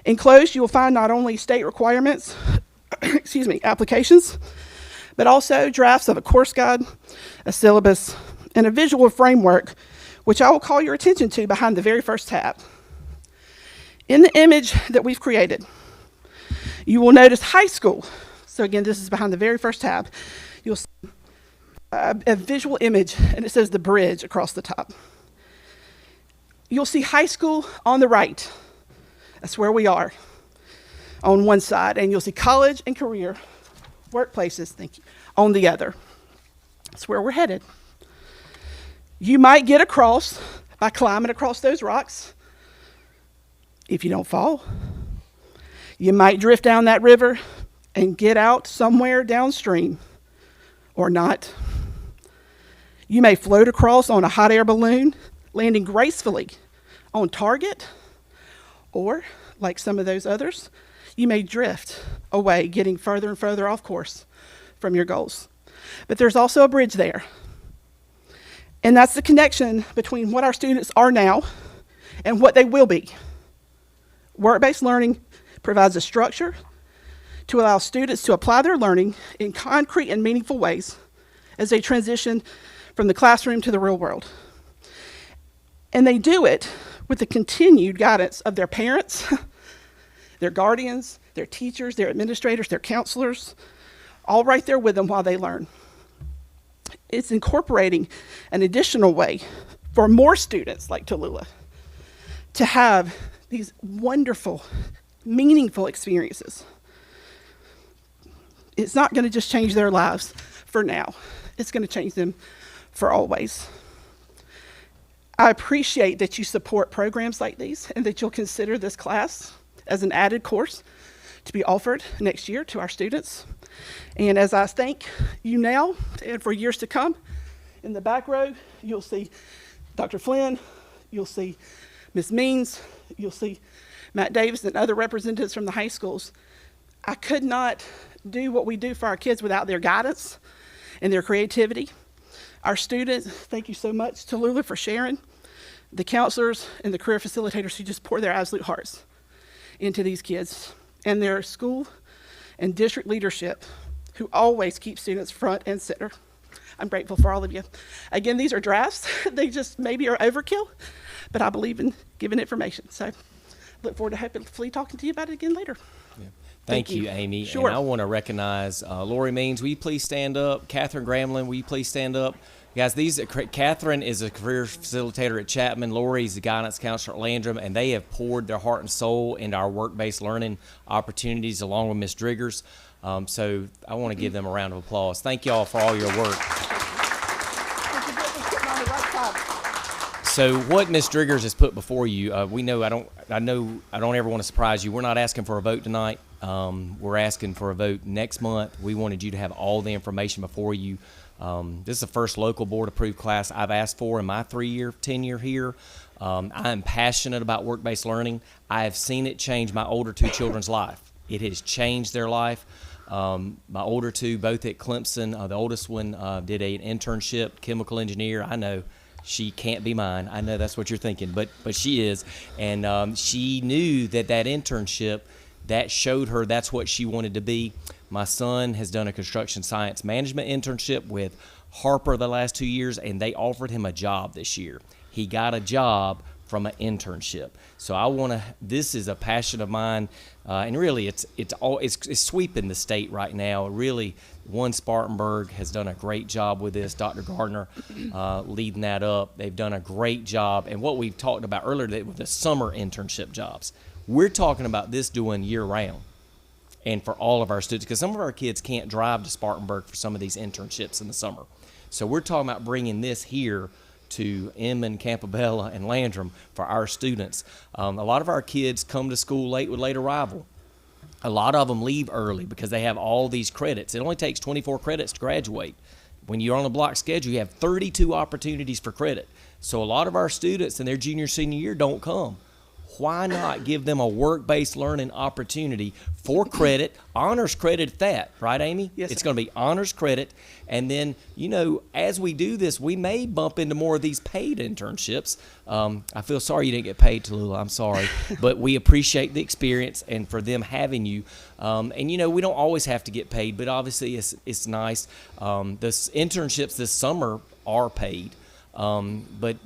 [SPEAKER 7] Enclosed, you will find not only state requirements, applications, but also drafts of a course guide, a syllabus, and a visual framework, which I will call your attention to behind the very first tab. In the image that we've created, you will notice high school. So again, this is behind the very first tab. You'll see a visual image, and it says the bridge across the top. You'll see high school on the right. That's where we are on one side. And you'll see college and career workplaces, on the other. That's where we're headed. You might get across by climbing across those rocks. If you don't fall, you might drift down that river and get out somewhere downstream, or not. You may float across on a hot air balloon, landing gracefully on target, or, like some of those others, you may drift away, getting further and further off course from your goals. But there's also a bridge there. And that's the connection between what our students are now and what they will be. Work-based learning provides a structure to allow students to apply their learning in concrete and meaningful ways as they transition from the classroom to the real world. And they do it with the continued guidance of their parents, their guardians, their teachers, their administrators, their counselors, all right there with them while they learn. It's incorporating an additional way for more students like Tallulah to have these wonderful, meaningful experiences. It's not going to just change their lives for now. It's going to change them for always. I appreciate that you support programs like these and that you'll consider this class as an added course to be offered next year to our students. And as I thank you now and for years to come, in the back row, you'll see Dr. Flynn, you'll see Ms. Means, you'll see Matt Davis and other representatives from the high schools. I could not do what we do for our kids without their guidance and their creativity. Our students, thank you so much to Lula for sharing, the counselors and the career facilitators who just pour their absolute hearts into these kids, and their school and district leadership who always keep students front and center. I'm grateful for all of you. Again, these are drafts. They just maybe are overkill, but I believe in giving information. So look forward to hopefully talking to you about it again later.
[SPEAKER 4] Thank you, Amy.
[SPEAKER 7] Sure.
[SPEAKER 4] And I want to recognize Lori Means. Will you please stand up? Catherine Gramlin, will you please stand up? Guys, Catherine is a career facilitator at Chapman. Lori is the guidance counselor at Landrum, and they have poured their heart and soul into our work-based learning opportunities along with Ms. Driggers. So I want to give them a round of applause. Thank you all for all your work. So what Ms. Driggers has put before you, we know I don't ever want to surprise you. We're not asking for a vote tonight. We're asking for a vote next month. We wanted you to have all the information before you. This is the first local board approved class I've asked for in my 3-year tenure here. I'm passionate about work-based learning. I have seen it change my older 2 children's life. It has changed their life. My older 2, both at Clemson, the oldest one did an internship, chemical engineer. I know she can't be mine. I know that's what you're thinking, but she is. And she knew that internship, that showed her that's what she wanted to be. My son has done a construction science management internship with Harper the last 2 years, and they offered him a job this year. He got a job from an internship. So this is a passion of mine, and really it's sweeping the state right now. Really, One Spartanburg has done a great job with this. Dr. Gardner leading that up. They've done a great job. And what we've talked about earlier with the summer internship jobs, we're talking about this doing year round. And for all of our students, because some of our kids can't drive to Spartanburg for some of these internships in the summer. So we're talking about bringing this here to Inman, Campobella, and Landrum for our students. A lot of our kids come to school late with late arrival. A lot of them leave early because they have all these credits. It only takes 24 credits to graduate. When you're on a block schedule, you have 32 opportunities for credit. So a lot of our students in their junior, senior year don't come. Why not give them a work-based learning opportunity for credit, honors credit at that, right, Amy?
[SPEAKER 7] Yes,
[SPEAKER 4] It's
[SPEAKER 7] sir.
[SPEAKER 4] going to be honors credit. And then, as we do this, we may bump into more of these paid internships. I feel sorry you didn't get paid, Tallulah. I'm sorry. But we appreciate the experience and for them having you. And, we don't always have to get paid, but obviously it's nice. The internships this summer are paid. But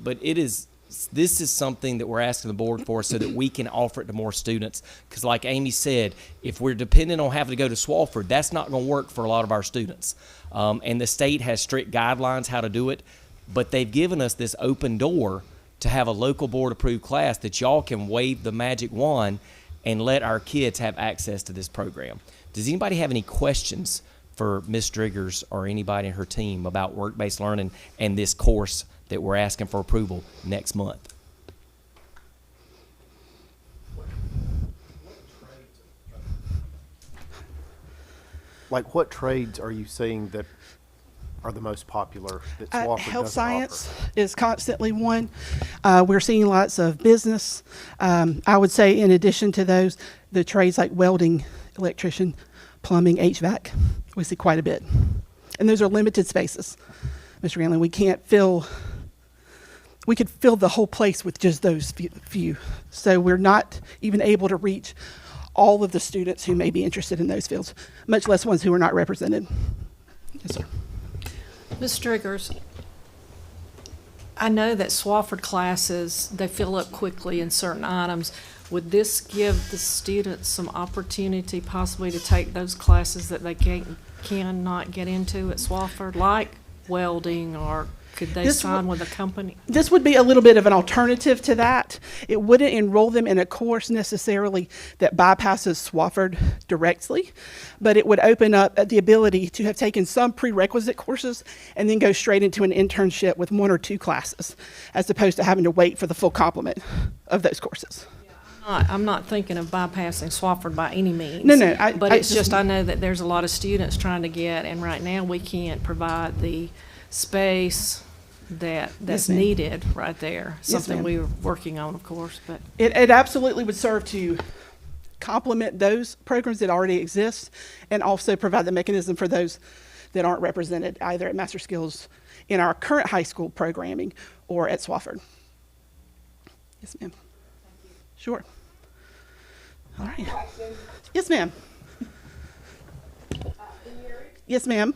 [SPEAKER 4] this is something that we're asking the board for so that we can offer it to more students. Because like Amy said, if we're dependent on having to go to Swofford, that's not going to work for a lot of our students. And the state has strict guidelines how to do it, but they've given us this open door to have a local board approved class that y'all can wave the magic wand and let our kids have access to this program. Does anybody have any questions for Ms. Driggers or anybody in her team about work-based learning and this course that we're asking for approval next month?
[SPEAKER 9] Like, what trades are you seeing that are the most popular that Swofford
[SPEAKER 7] Health
[SPEAKER 9] doesn't
[SPEAKER 7] science
[SPEAKER 9] offer?
[SPEAKER 7] is constantly one. We're seeing lots of business. I would say in addition to those, the trades like welding, electrician, plumbing, HVAC, we see quite a bit. And those are limited spaces, Mr. Ganley. We could fill the whole place with just those few. So we're not even able to reach all of the students who may be interested in those fields, much less ones who are not represented. Yes, sir.
[SPEAKER 1] Ms. Driggers, I know that Swofford classes, they fill up quickly in certain items. Would this give the students some opportunity possibly to take those classes that they cannot get into at Swofford, like welding or Could they
[SPEAKER 7] This
[SPEAKER 1] sign
[SPEAKER 7] would-
[SPEAKER 1] with a company?
[SPEAKER 7] This would be a little bit of an alternative to that. It wouldn't enroll them in a course necessarily that bypasses Swafford directly, but it would open up the ability to have taken some prerequisite courses and then go straight into an internship with 1 or 2 classes, as opposed to having to wait for the full complement of those courses.
[SPEAKER 1] I'm not thinking of bypassing Swafford by any means.
[SPEAKER 7] No,
[SPEAKER 1] But
[SPEAKER 7] I
[SPEAKER 1] it's just, I know that there's a lot of students trying to get, and right now, we can't provide the space that's
[SPEAKER 7] ma'am.
[SPEAKER 1] needed right there.
[SPEAKER 7] Yes,
[SPEAKER 1] Something
[SPEAKER 7] ma'am.
[SPEAKER 1] we were working on, of course, but.
[SPEAKER 7] It absolutely would serve to complement those programs that already exist and also provide the mechanism for those that aren't represented either at Master Skills in our current high school programming or at Swafford. Yes, ma'am. Sure. All right. Yes, ma'am. Yes, ma'am.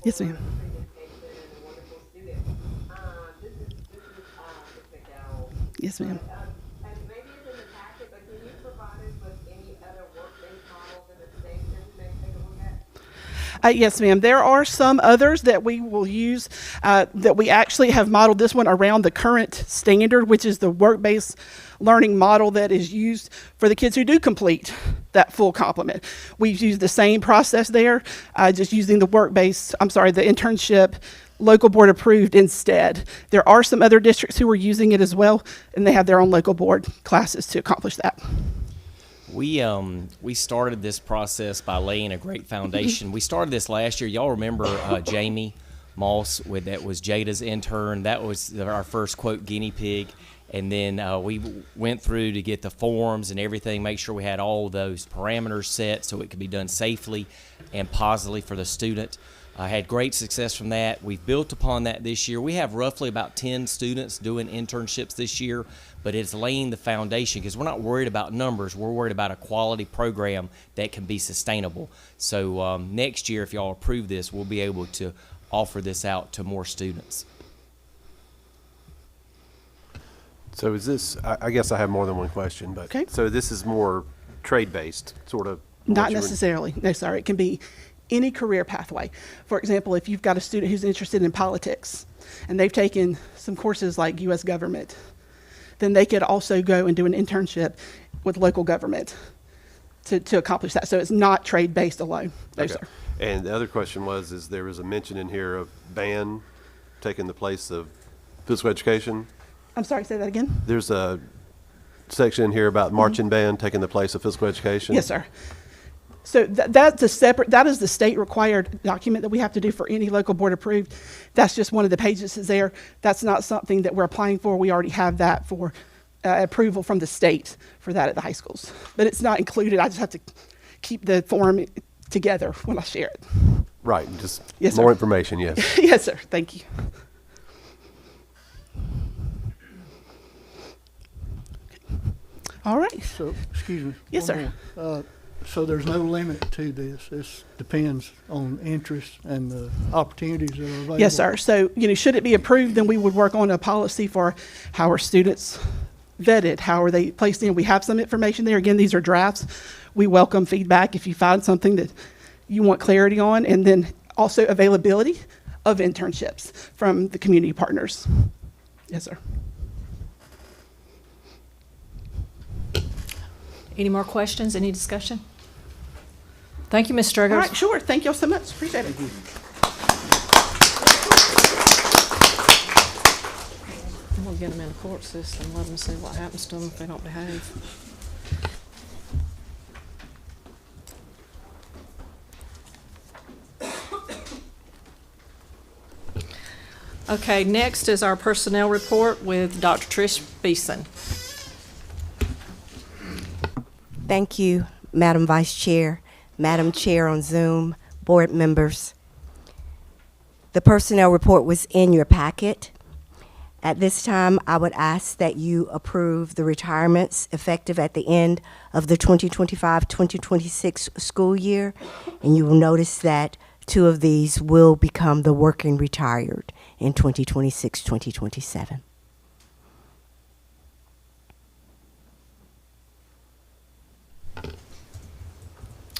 [SPEAKER 7] Yes, ma'am. Yes, ma'am.
[SPEAKER 6] And maybe it's in the packet, but can you provide us with any other work-based models in the state that we may take a look at?
[SPEAKER 7] Yes, ma'am. There are some others that we will use that we actually have modeled this one around the current standard, which is the work-based learning model that is used for the kids who do complete that full complement. We've used the same process there, just using the the internship local board approved instead. There are some other districts who are using it as well, and they have their own local board classes to accomplish that.
[SPEAKER 4] We started this process by laying a great foundation. We started this last year. Y'all remember Jamie Moss that was Jada's intern. That was our first quote guinea pig. And then we went through to get the forms and everything, make sure we had all those parameters set so it could be done safely and positively for the student. I had great success from that. We've built upon that this year. We have roughly about 10 students doing internships this year, but it's laying the foundation because we're not worried about numbers. We're worried about a quality program that can be sustainable. So next year, if y'all approve this, we'll be able to offer this out to more students.
[SPEAKER 9] So is this, I guess I have more than one question, but.
[SPEAKER 7] Okay.
[SPEAKER 9] So this is more trade-based, sort of?
[SPEAKER 7] Not
[SPEAKER 9] what you were-
[SPEAKER 7] necessarily. No, sir. It can be any career pathway. For example, if you've got a student who's interested in politics and they've taken some courses like U.S. government, then they could also go and do an internship with local government to accomplish that. So it's not trade-based alone. No,
[SPEAKER 9] Okay.
[SPEAKER 7] sir.
[SPEAKER 9] And the other question is there was a mention in here of band taking the place of physical education.
[SPEAKER 7] I'm sorry, say that again?
[SPEAKER 9] There's a section in here about marching band taking the place of physical education.
[SPEAKER 7] Yes, sir. So that's a separate, that is the state required document that we have to do for any local board approved. That's just one of the pages that's there. That's not something that we're applying for. We already have that for approval from the state for that at the high schools. But it's not included. I just have to keep the form together when I share it.
[SPEAKER 9] Right, just
[SPEAKER 7] Yes, sir.
[SPEAKER 9] more information, yes.
[SPEAKER 7] Yes, sir. Thank you. All right.
[SPEAKER 10] So, excuse me.
[SPEAKER 7] Yes,
[SPEAKER 10] one
[SPEAKER 7] sir.
[SPEAKER 10] more. So there's no limit to this. This depends on interest and the opportunities that are available.
[SPEAKER 7] Yes, sir. So, should it be approved, then we would work on a policy for how are students vetted, how are they placed in. We have some information there. Again, these are drafts. We welcome feedback if you find something that you want clarity on, and then also availability of internships from the community partners. Yes, sir.
[SPEAKER 1] Any more questions, any discussion? Thank you, Ms.
[SPEAKER 7] All
[SPEAKER 1] Striggers.
[SPEAKER 7] right, sure. Thank y'all so much. Appreciate it.
[SPEAKER 1] We'll get them in the court system, let them see what happens to them if they don't behave. Okay, next is our personnel report with Dr. Trish Beeson.
[SPEAKER 11] Thank you, Madam Vice Chair, Madam Chair on Zoom, board members. The personnel report was in your packet. At this time, I would ask that you approve the retirements effective at the end of the 2025-2026 school year, and you will notice that 2 of these will become the working retired in 2026-2027.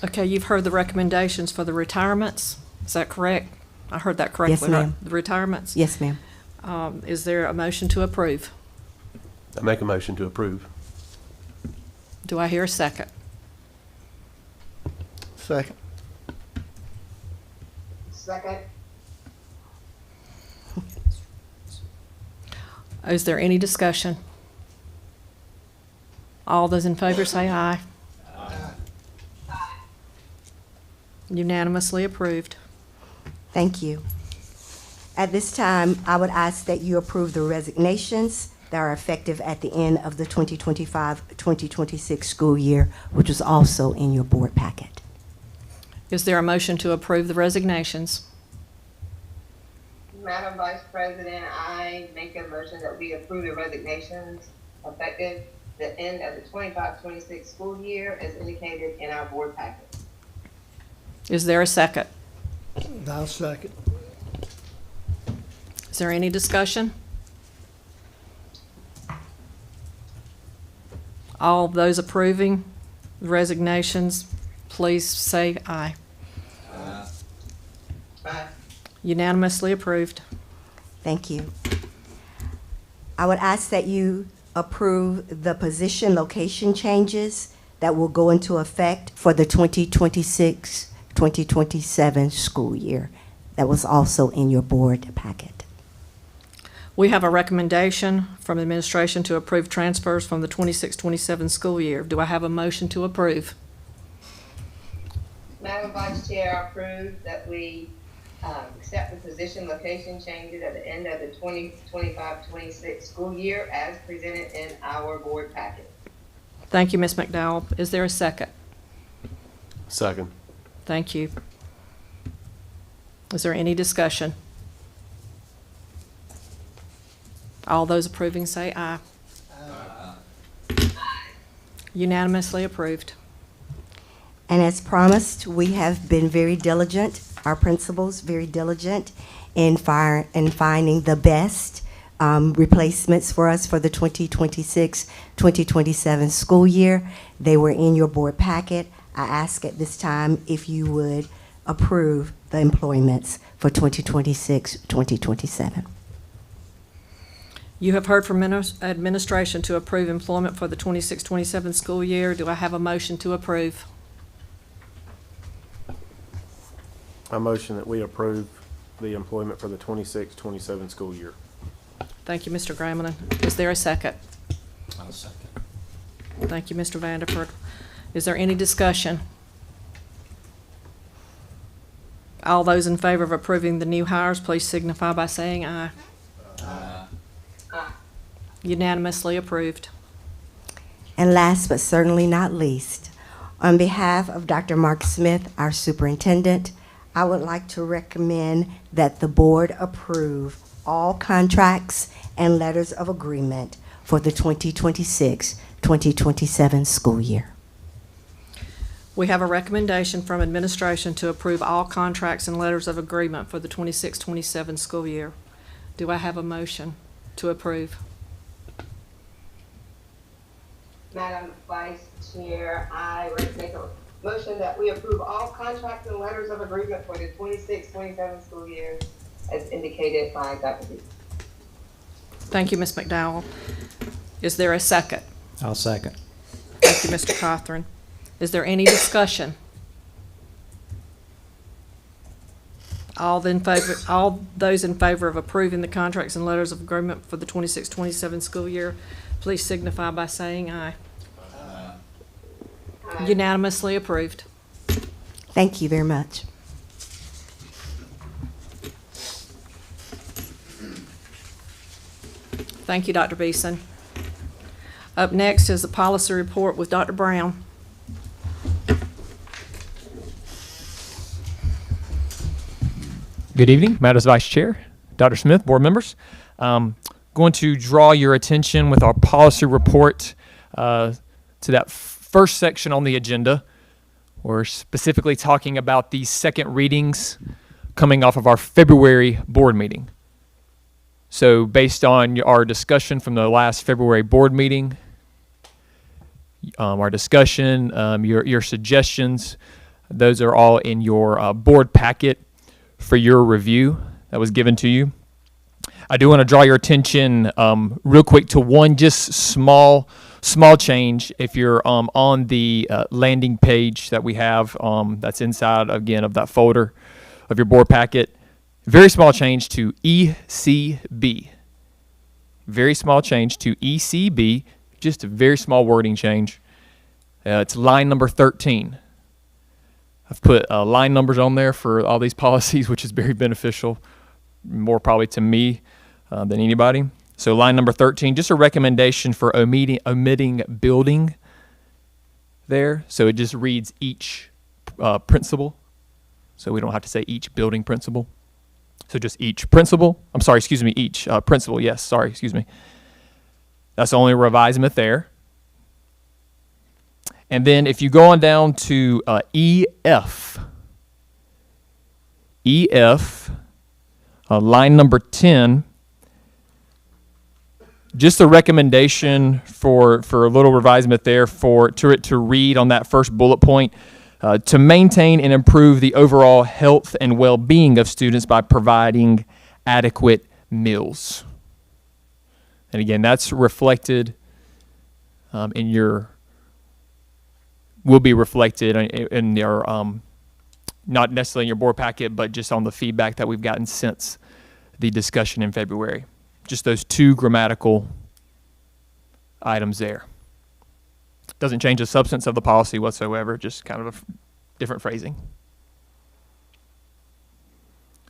[SPEAKER 1] Okay, you've heard the recommendations for the retirements. Is that correct? I heard that correctly,
[SPEAKER 11] Yes,
[SPEAKER 1] right?
[SPEAKER 11] ma'am.
[SPEAKER 1] The retirements?
[SPEAKER 11] Yes, ma'am.
[SPEAKER 1] Is there a motion to approve?
[SPEAKER 9] I make a motion to approve.
[SPEAKER 1] Do I hear a second?
[SPEAKER 10] Second.
[SPEAKER 6] Second.
[SPEAKER 1] Is there any discussion? All those in favor say aye. Unanimously approved.
[SPEAKER 11] Thank you. At this time, I would ask that you approve the resignations that are effective at the end of the 2025-2026 school year, which was also in your board packet.
[SPEAKER 1] Is there a motion to approve the resignations?
[SPEAKER 6] Madam Vice President, I make a motion that we approve the resignations effective the end of the 25-26 school year as indicated in our board packet.
[SPEAKER 1] Is there a second?
[SPEAKER 10] I'll second.
[SPEAKER 1] Is there any discussion? All those approving the resignations, please say aye.
[SPEAKER 6] Aye.
[SPEAKER 1] Unanimously approved.
[SPEAKER 11] Thank you. I would ask that you approve the position location changes that will go into effect for the 2026-2027 school year. That was also in your board packet.
[SPEAKER 1] We have a recommendation from administration to approve transfers from the 26-27 school year. Do I have a motion to approve?
[SPEAKER 6] Madam Vice Chair, I approve that we accept the position location changes at the end of the 2025-26 school year as presented in our board packet.
[SPEAKER 1] Thank you, Ms. McDowell. Is there a second?
[SPEAKER 9] Second.
[SPEAKER 1] Thank you. Is there any discussion? All those approving say aye. Unanimously approved.
[SPEAKER 11] And as promised, we have been very diligent, our principals very diligent in finding the best replacements for us for the 2026-2027 school year. They were in your board packet. I ask at this time if you would approve the employments for 2026-2027.
[SPEAKER 1] You have heard from administration to approve employment for the 26-27 school year. Do I have a motion to approve?
[SPEAKER 12] I motion that we approve the employment for the 26-27 school year.
[SPEAKER 1] Thank you, Mr. Graham. Is there a second?
[SPEAKER 2] I'll second.
[SPEAKER 1] Thank you, Mr. Vanderford. Is there any discussion? All those in favor of approving the new hires, please signify by saying aye. Unanimously approved.
[SPEAKER 11] And last but certainly not least, on behalf of Dr. Mark Smith, our superintendent, I would like to recommend that the board approve all contracts and letters of agreement for the 2026-2027 school year.
[SPEAKER 1] We have a recommendation from administration to approve all contracts and letters of agreement for the 26-27 school year. Do I have a motion to approve?
[SPEAKER 6] Madam Vice Chair, I make a motion that we approve all contracts and letters of agreement for the 26-27 school year as indicated by Dr. B.
[SPEAKER 1] Thank you, Ms. McDowell. Is there a second?
[SPEAKER 2] I'll second.
[SPEAKER 1] Thank you, Mr. Cothran. Is there any discussion? All those in favor of approving the contracts and letters of agreement for the 26-27 school year, please signify by saying aye.
[SPEAKER 6] Aye.
[SPEAKER 1] Unanimously approved.
[SPEAKER 11] Thank you very much.
[SPEAKER 1] Thank you, Dr. Beeson. Up next is the policy report with Dr. Brown.
[SPEAKER 13] Good evening, Madam Vice Chair, Dr. Smith, board members. Going to draw your attention with our policy report to that first section on the agenda. We're specifically talking about the second readings coming off of our February board meeting. So based on our discussion from the last February board meeting, our discussion, your suggestions, Those are all in your board packet for your review that was given to you. I do want to draw your attention real quick to one just small change. If you're on the landing page that we have that's inside, again, of that folder of your board packet, very small change to ECB. Very small change to ECB, just a very small wording change. It's line number 13. I've put line numbers on there for all these policies, which is very beneficial, more probably to me than anybody. So line number 13, just a recommendation for omitting building there. So it just reads each principal. So we don't have to say each building principal. So just each principal. I'm sorry, excuse me, each principal. Yes, sorry, excuse me. That's the only revisement there. And then if you go on down to EF, line number 10, just a recommendation for a little revisement there to read on that first bullet point, to maintain and improve the overall health and well-being of students by providing adequate meals. And again, that's reflected will be reflected in your, not necessarily in your board packet, but just on the feedback that we've gotten since the discussion in February. Just those two grammatical items there. Doesn't change the substance of the policy whatsoever, just kind of a different phrasing.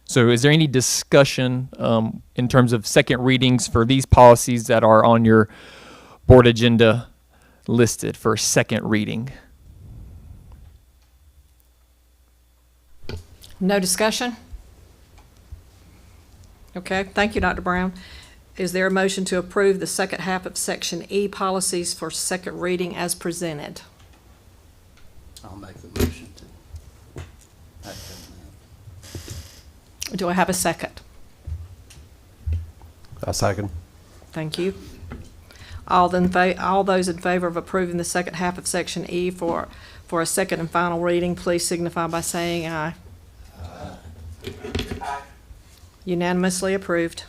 [SPEAKER 13] So is there any discussion in terms of second readings for these policies that are on your board agenda listed for second reading?
[SPEAKER 1] No discussion? Okay, thank you, Dr. Brown. Is there a motion to approve the second half of Section E policies for second reading as presented?
[SPEAKER 2] I'll make the motion to.
[SPEAKER 1] Do I have a second?
[SPEAKER 9] A second.
[SPEAKER 1] Thank you. All those in favor of approving the second half of Section E for a second and final reading, please signify by saying aye. Unanimously approved.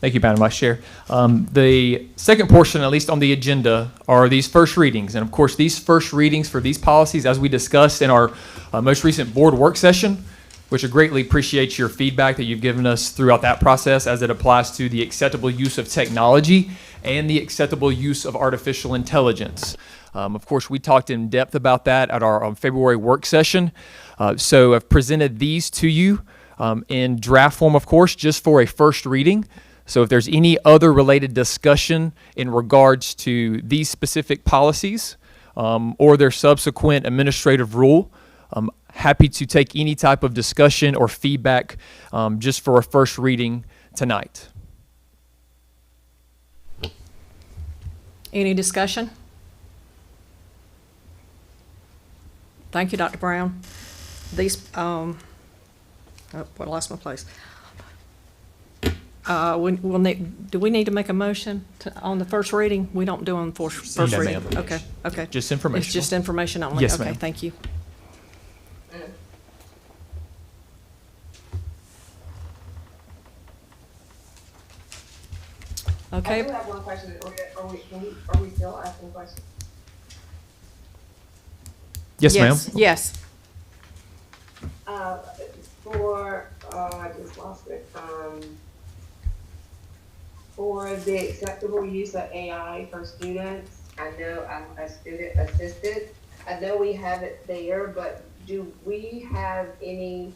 [SPEAKER 13] Thank you, Madam Vice Chair. The second portion, at least on the agenda, are these first readings. And of course, these first readings for these policies, as we discussed in our most recent board work session, which I greatly appreciate your feedback that you've given us throughout that process as it applies to the acceptable use of technology and the acceptable use of artificial intelligence. Of course, we talked in depth about that at our February work session. So I've presented these to you in draft form, of course, just for a first reading. So if there's any other related discussion in regards to these specific policies or their subsequent administrative rule, I'm happy to take any type of discussion or feedback just for a first reading tonight.
[SPEAKER 1] Any discussion? Thank you, Dr. Brown. These, I lost my place. We'll need, do we need to make a motion on the first reading? We don't do on first
[SPEAKER 13] No,
[SPEAKER 1] reading.
[SPEAKER 13] ma'am.
[SPEAKER 1] Okay, okay.
[SPEAKER 13] Just information.
[SPEAKER 1] It's just information only.
[SPEAKER 13] Yes,
[SPEAKER 1] Okay,
[SPEAKER 13] ma'am.
[SPEAKER 1] thank you. Okay.
[SPEAKER 6] I do have one question. Are we still asking questions?
[SPEAKER 13] Yes, ma'am.
[SPEAKER 1] Yes.
[SPEAKER 6] I just lost it. For the acceptable use of AI for students, I know I'm a student assistant. I know we have it there, but do we have any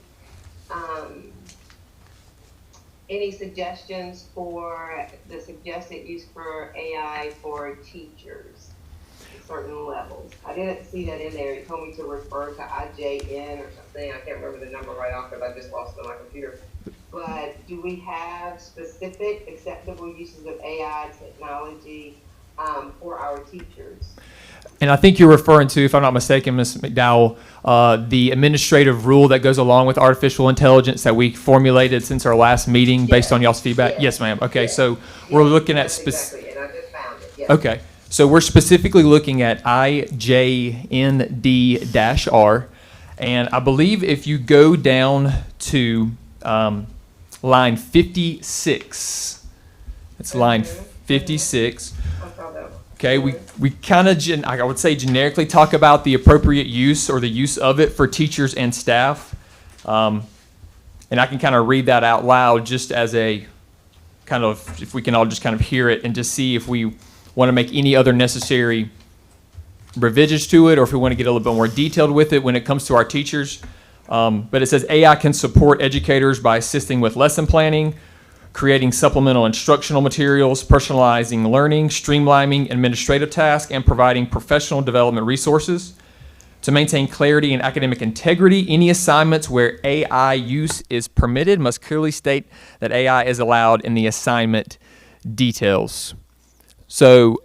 [SPEAKER 6] suggestions for the suggested use for AI for teachers at certain levels? I didn't see that in there. It told me to refer to IJN or something. I can't remember the number right off because I just lost it on my computer. But do we have specific acceptable uses of AI technology for our teachers?
[SPEAKER 13] And I think you're referring to, if I'm not mistaken, Ms. McDowell, the administrative rule that goes along with artificial intelligence that we formulated since our last meeting based on y'all's feedback? Yes, ma'am. Okay, so we're looking at
[SPEAKER 6] Exactly, and I just found it. Yes.
[SPEAKER 13] Okay. So we're specifically looking at IJND-R, and I believe if you go down to line 56, it's line 56. Okay, we kind of, I would say generically talk about the appropriate use or the use of it for teachers and staff. And I can kind of read that out loud just as a kind of, if we can all just kind of hear it and just see if we want to make any other necessary revisions to it, or if we want to get a little bit more detailed with it when it comes to our teachers. But it says AI can support educators by assisting with lesson planning, creating supplemental instructional materials, personalizing learning, streamlining administrative tasks, and providing professional development resources. To maintain clarity and academic integrity, any assignments where AI use is permitted must clearly state that AI is allowed in the assignment details. So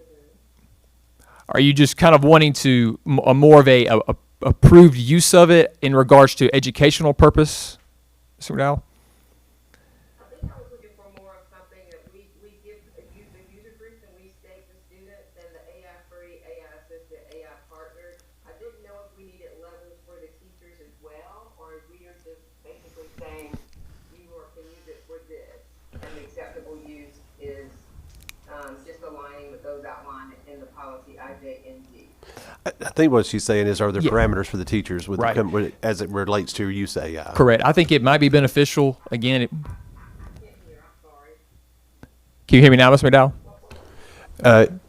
[SPEAKER 13] are you just kind of wanting to more of a approved use of it in regards to educational purpose, Mr. McDowell?
[SPEAKER 6] I think I was looking for more of something that we give a user group and we state the students and the AI free, AI assisted, AI partners. I didn't know if we needed levels for the teachers as well, or if we are just basically saying you can use it for this, and the acceptable use is just aligning with those outlined in the policy IJND.
[SPEAKER 9] I think what she's saying is, are there
[SPEAKER 13] Yeah.
[SPEAKER 9] parameters for the teachers with
[SPEAKER 13] Right.
[SPEAKER 9] as it relates to use of AI?
[SPEAKER 13] Correct. I think it might be beneficial. Again, can you hear me now, Mr. McDowell?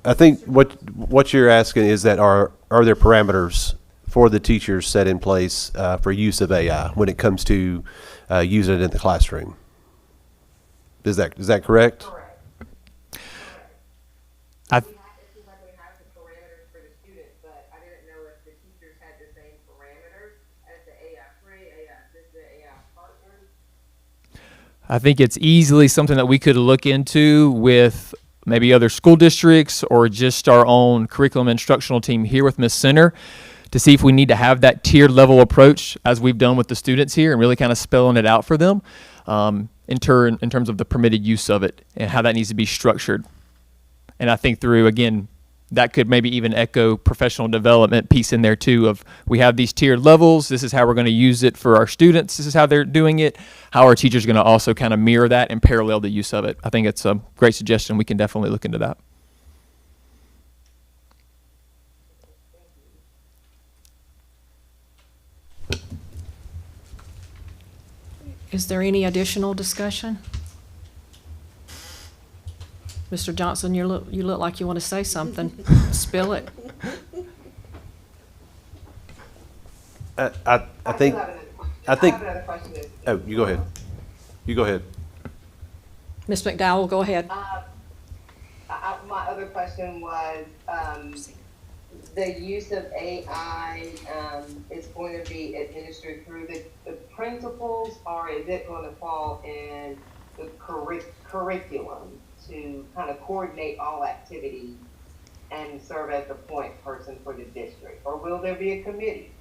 [SPEAKER 9] I think what you're asking is that are there parameters for the teachers set in place for use of AI when it comes to using it in the classroom? Is that correct?
[SPEAKER 13] I
[SPEAKER 6] It seems like we have the parameters for the students, but I didn't know if the teachers had the same parameters as the AI free, AI assisted, AI partners.
[SPEAKER 13] I think it's easily something that we could look into with maybe other school districts or just our own curriculum instructional team here with Ms. Center to see if we need to have that tiered level approach as we've done with the students here and really kind of spelling it out for them in terms of the permitted use of it and how that needs to be structured. And I think through, again, that could maybe even echo professional development piece in there too of we have these tiered levels. This is how we're going to use it for our students. This is how they're doing it. How our teachers are going to also kind of mirror that and parallel the use of it. I think it's a great suggestion. We can definitely look into that.
[SPEAKER 1] Is there any additional discussion? Mr. Johnson, you look like you want to say something. Spill it.
[SPEAKER 9] I think.
[SPEAKER 6] I have another question.
[SPEAKER 9] Oh, you go ahead. You go ahead.
[SPEAKER 1] Ms. McDowell, go ahead.
[SPEAKER 6] My other question was, the use of AI is going to be administered through the principals, or is it going to fall in the curriculum to kind of coordinate all activities and serve as the point person for the district? Or will there be a committee?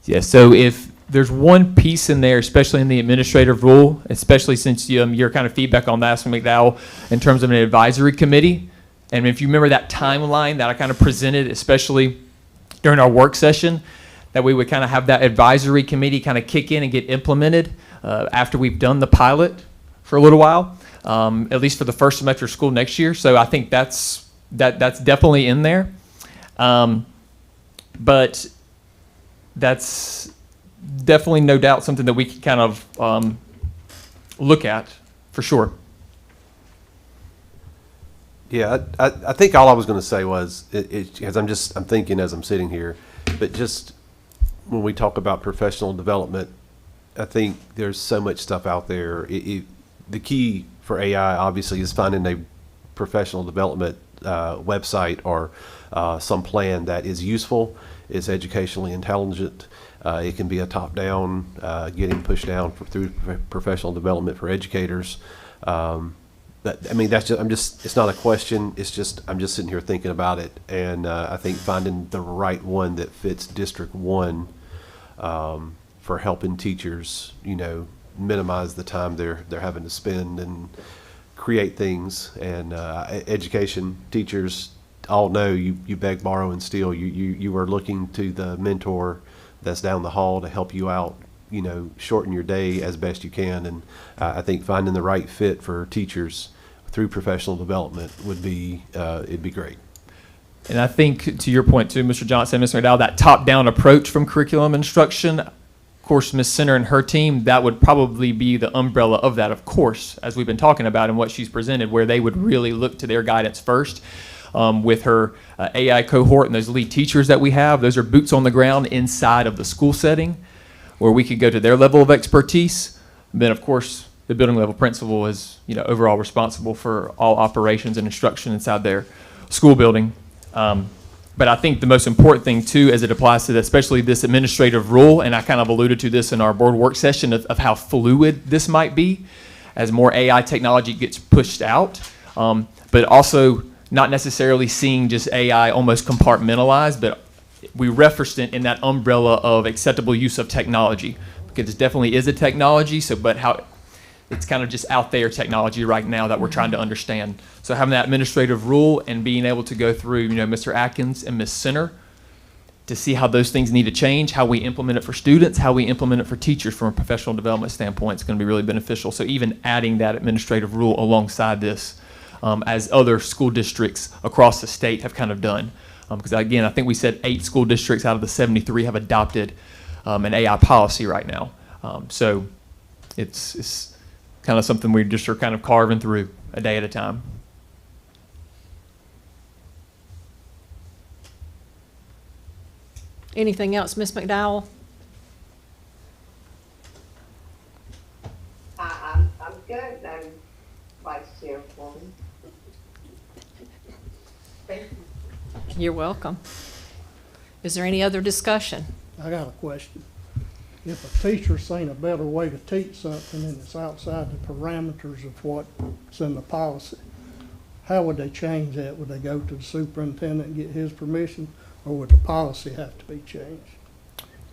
[SPEAKER 13] Yeah, so if there's one piece in there, especially in the administrative rule, especially since your kind of feedback on that, Mr. McDowell, in terms of an advisory committee, and if you remember that timeline that I kind of presented, especially during our work session, that we would kind of have that advisory committee kind of kick in and get implemented after we've done the pilot for a little while, at least for the first semester of school next year. So I think that's definitely in there. But that's definitely no doubt something that we can kind of look at for sure.
[SPEAKER 9] Yeah, I think all I was going to say was, because I'm thinking as I'm sitting here, but just when we talk about professional development, I think there's so much stuff out there. The key for AI obviously is finding a professional development website or some plan that is useful, is educationally intelligent. It can be a top-down, getting pushed down through professional development for educators. It's not a question. It's just, I'm just sitting here thinking about it. And I think finding the right one that fits District 1 for helping teachers, minimize the time they're having to spend and create things. And education teachers all know, you beg, borrow, and steal. You are looking to the mentor that's down the hall to help you out, you know, shorten your day as best you can. And I think finding the right fit for teachers through professional development would be, it'd be great.
[SPEAKER 13] And I think, to your point too, Mr. Johnson, Mr. McDowell, that top-down approach from curriculum instruction, of course, Ms. Center and her team, that would probably be the umbrella of that, of course, as we've been talking about and what she's presented, where they would really look to their guidance first. With her AI cohort and those lead teachers that we have, those are boots on the ground inside of the school setting, where we could go to their level of expertise. Then, of course, the building level principal is, you know, overall responsible for all operations and instruction inside their school building. But I think the most important thing too, as it applies to especially this administrative rule, and I kind of alluded to this in our board work session of how fluid this might be as more AI technology gets pushed out, but also not necessarily seeing just AI almost compartmentalized, but we referenced it in that umbrella of acceptable use of technology, because it definitely is a technology, but how it's kind of just out there technology right now that we're trying to understand. So having that administrative rule and being able to go through, you know, Mr. Atkins and Ms. Center to see how those things need to change, how we implement it for students, how we implement it for teachers from a professional development standpoint, is going to be really beneficial. So even adding that administrative rule alongside this, as other school districts across the state have kind of done. Because again, I think we said 8 school districts out of the 73 have adopted an AI policy right now. So it's kind of something we just are kind of carving through a day at a time.
[SPEAKER 1] Anything else, Ms. McDowell?
[SPEAKER 6] I'm good. I'm Vice Chair for me. Thank you.
[SPEAKER 1] You're welcome. Is there any other discussion?
[SPEAKER 10] I got a question. If a teacher seen a better way to teach something and it's outside the parameters of what's in the policy, how would they change that? Would they go to the superintendent and get his permission, or would the policy have to be changed?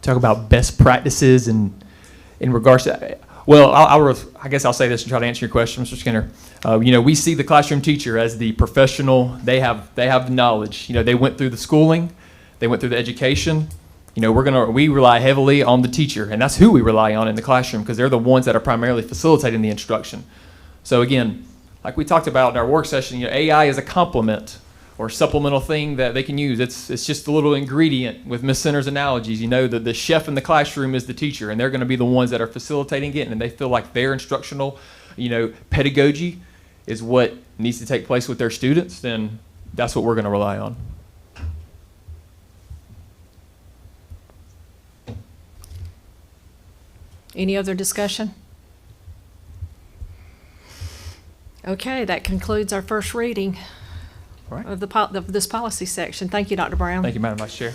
[SPEAKER 13] Talk about best practices and in regards to, well, I guess I'll say this and try to answer your question, Mr. Skinner. You know, we see the classroom teacher as the professional. They have the knowledge. You know, they went through the schooling, they went through the education. You know, we rely heavily on the teacher, and that's who we rely on in the classroom, because they're the ones that are primarily facilitating the instruction. So again, like we talked about in our work session, you know, AI is a complement or supplemental thing that they can use. It's just a little ingredient with Ms. Center's analogies. You know, the chef in the classroom is the teacher, and they're going to be the ones that are facilitating it, and they feel like their instructional, you know, pedagogy is what needs to take place with their students, then that's what we're going to rely on.
[SPEAKER 1] Any other discussion? Okay, that concludes our first reading
[SPEAKER 13] All right.
[SPEAKER 1] of this policy section. Thank you, Dr. Brown.
[SPEAKER 13] Thank you, Madam Vice Chair.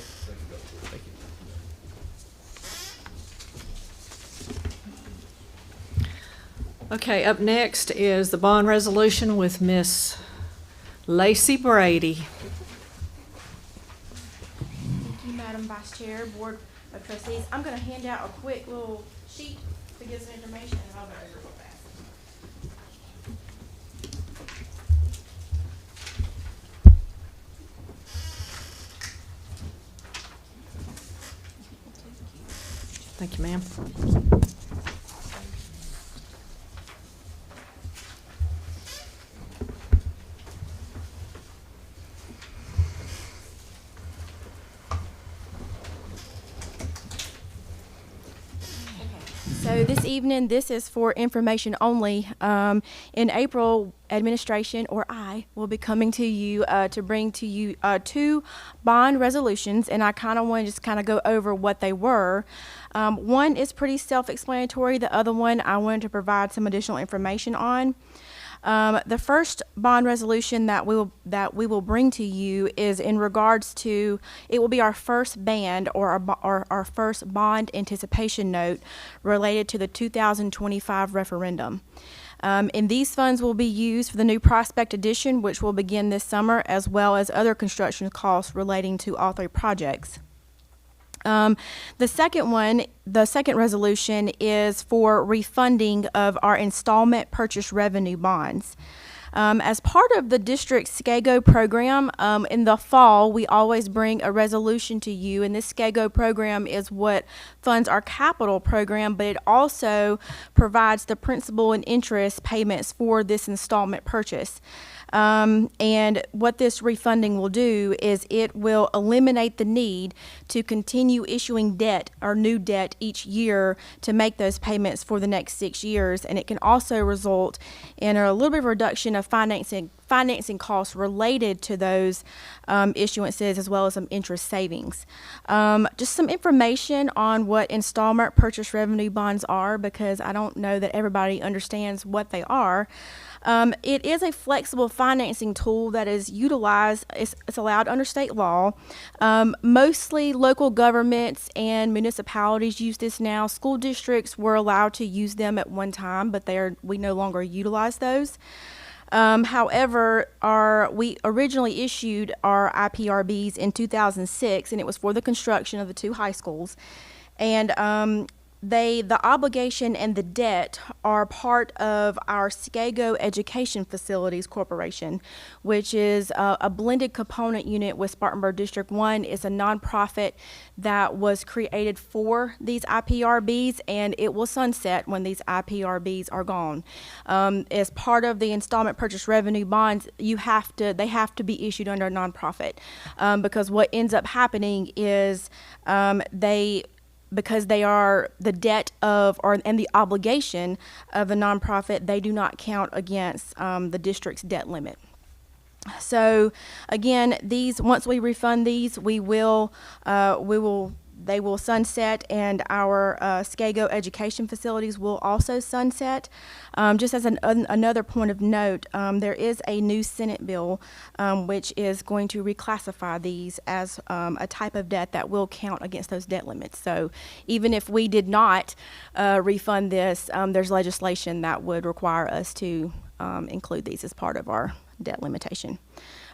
[SPEAKER 1] Okay, up next is the bond resolution with Miss Lacey Brady.
[SPEAKER 14] Thank you, Madam Vice Chair, Board of Trustees. I'm going to hand out a quick little sheet to give some information, and I'll go over real fast.
[SPEAKER 1] Thank you, ma'am.
[SPEAKER 14] So this evening, this is for information only. In April, administration or I will be coming to you to bring to you 2 bond resolutions, and I kind of want to just kind of go over what they were. One is pretty self-explanatory. The other one I wanted to provide some additional information on. The first bond resolution that we will bring to you is in regards to, it will be our first band or our first bond anticipation note related to the 2025 referendum. And these funds will be used for the new Prospect Edition, which will begin this summer, as well as other construction costs relating to all 3 projects. The second resolution is for refunding of our installment purchase revenue bonds. As part of the district SCAGO program, in the fall, we always bring a resolution to you, and this SCAGO program is what funds our capital program, but it also provides the principal and interest payments for this installment purchase. And what this refunding will do is it will eliminate the need to continue issuing debt or new debt each year to make those payments for the next 6 years. And it can also result in a little bit of reduction of financing costs related to those issuances, as well as some interest savings. Just some information on what installment purchase revenue bonds are, because I don't know that everybody understands what they are. It is a flexible financing tool that is utilized, it's allowed under state law. Mostly local governments and municipalities use this now. School districts were allowed to use them at one time, but we no longer utilize those. However, we originally issued our IPRBs in 2006, and it was for the construction of the 2 high schools. And the obligation and the debt are part of our SCAGO Education Facilities Corporation, which is a blended component unit with Spartanburg District 1. It's a nonprofit that was created for these IPRBs, and it will sunset when these IPRBs are gone. As part of the installment purchase revenue bonds, they have to be issued under a nonprofit, because what ends up happening is because they are the debt of and the obligation of a nonprofit, they do not count against the district's debt limit. So again, once we refund these, they will sunset, and our SCAGO education facilities will also sunset. Just as another point of note, there is a new Senate bill which is going to reclassify these as a type of debt that will count against those debt limits. So even if we did not refund this, there's legislation that would require us to include these as part of our debt limitation.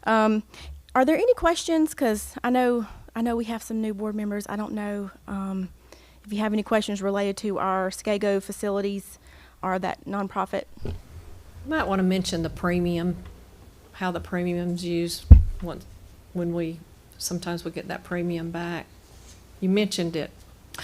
[SPEAKER 14] Are there any questions? Because I know we have some new board members. I don't know if you have any questions related to our SCAGO facilities or that nonprofit.
[SPEAKER 1] You might want to mention the premium, how the premium's used when sometimes we get that premium back. You mentioned it.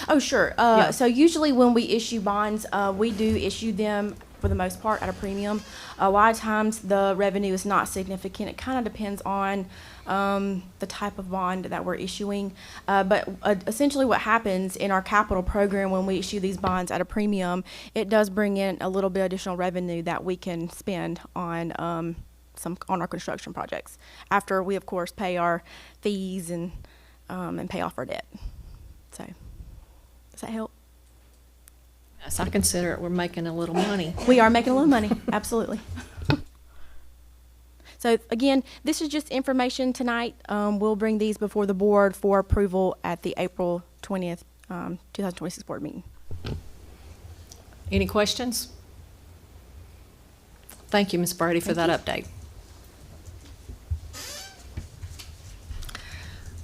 [SPEAKER 14] Oh, sure.
[SPEAKER 1] Yeah.
[SPEAKER 14] So usually when we issue bonds, we do issue them for the most part at a premium. A lot of times the revenue is not significant. It kind of depends on the type of bond that we're issuing. But essentially what happens in our capital program when we issue these bonds at a premium, it does bring in a little bit additional revenue that we can spend on on our construction projects, after we of course pay our fees and pay off our debt. So does that help?
[SPEAKER 1] Yes, I consider it, we're making a little money.
[SPEAKER 14] We are making a little money, absolutely. So again, this is just information tonight. We'll bring these before the board for approval at the April 20th, 2026 board meeting.
[SPEAKER 1] Any questions? Thank you, Ms. Brady, for that update.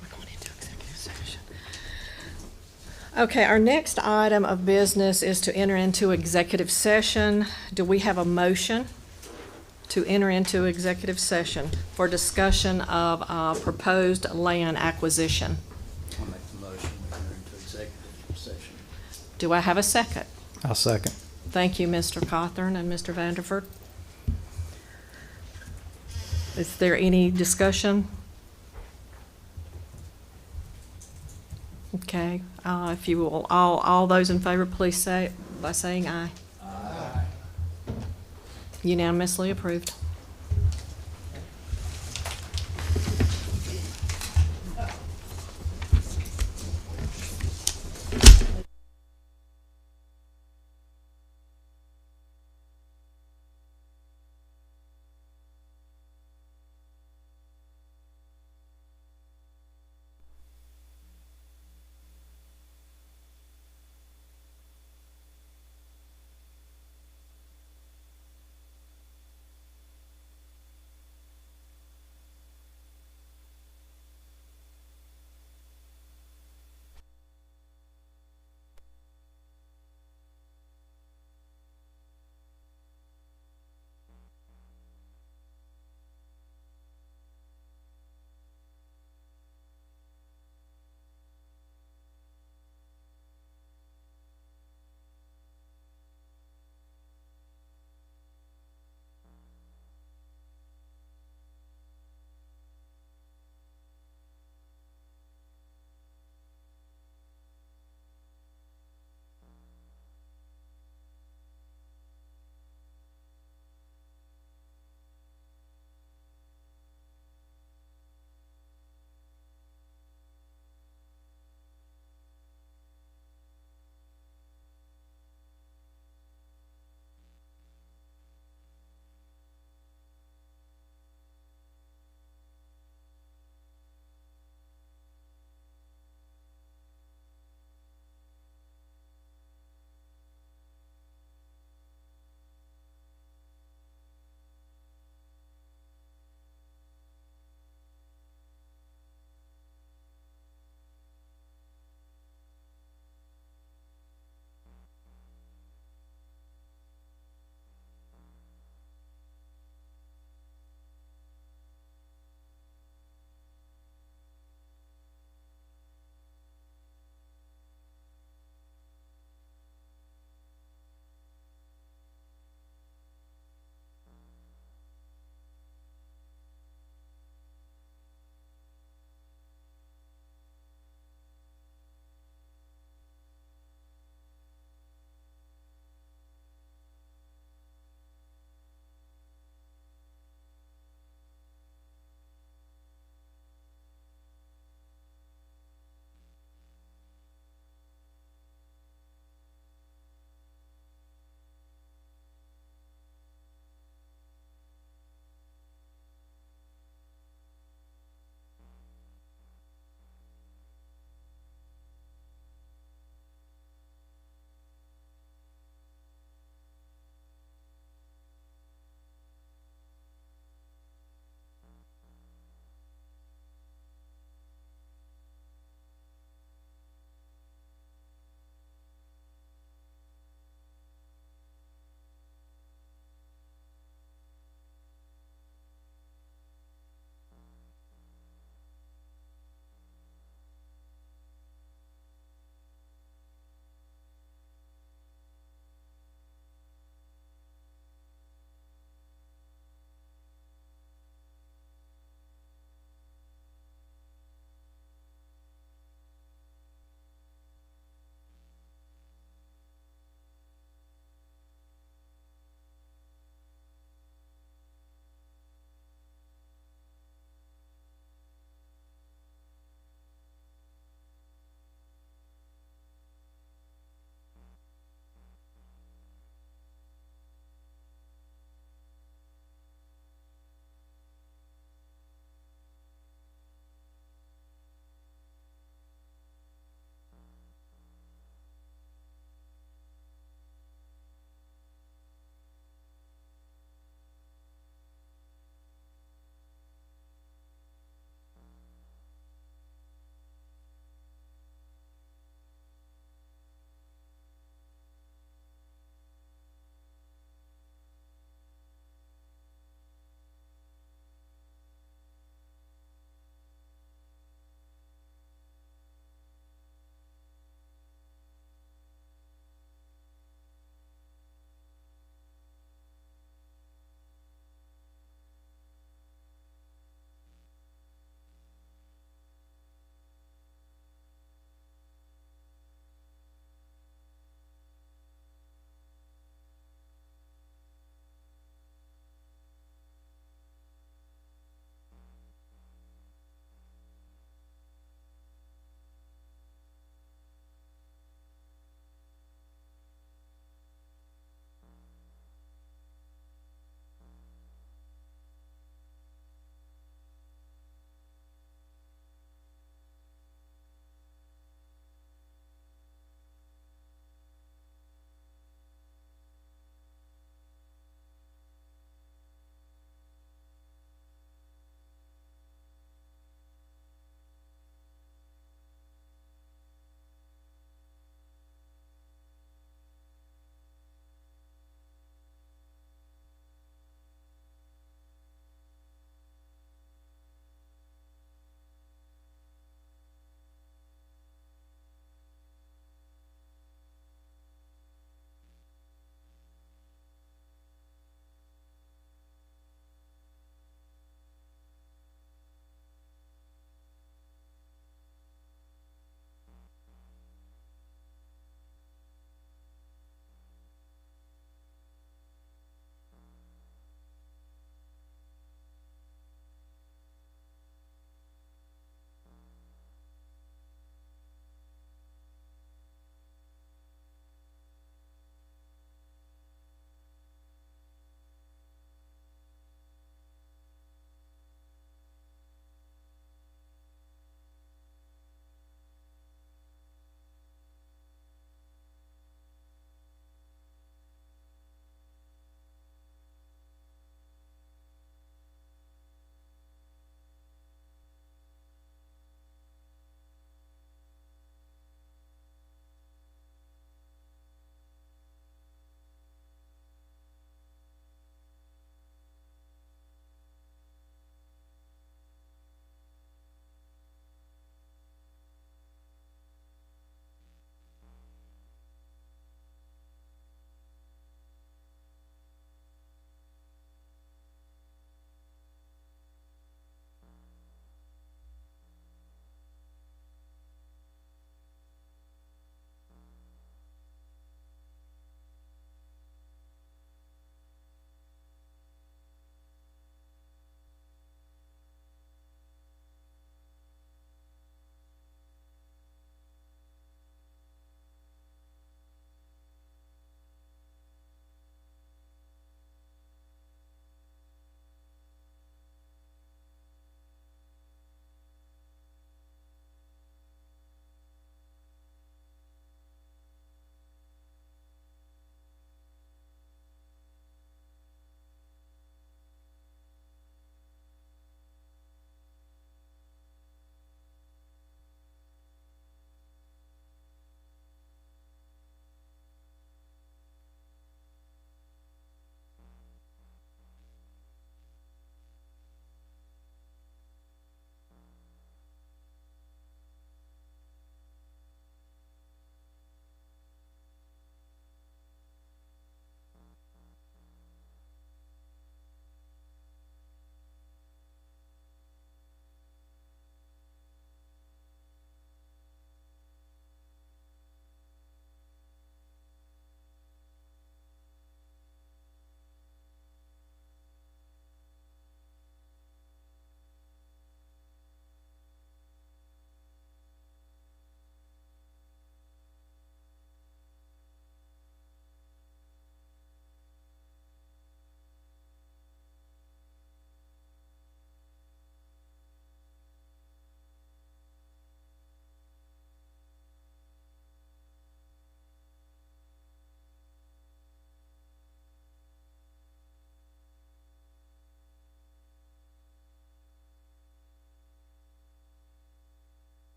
[SPEAKER 1] We're going into executive session. Okay, our next item of business is to enter into executive session. Do we have a motion to enter into executive session for discussion of proposed land acquisition?
[SPEAKER 2] I'll make the motion, we enter into executive session.
[SPEAKER 1] Do I have a second?
[SPEAKER 15] I'll second.
[SPEAKER 1] Thank you, Mr. Cawthorn and Mr. Vanderford. Is there any discussion? Okay, if you will, all those in favor, please say by saying aye. Aye. Unanimously approved.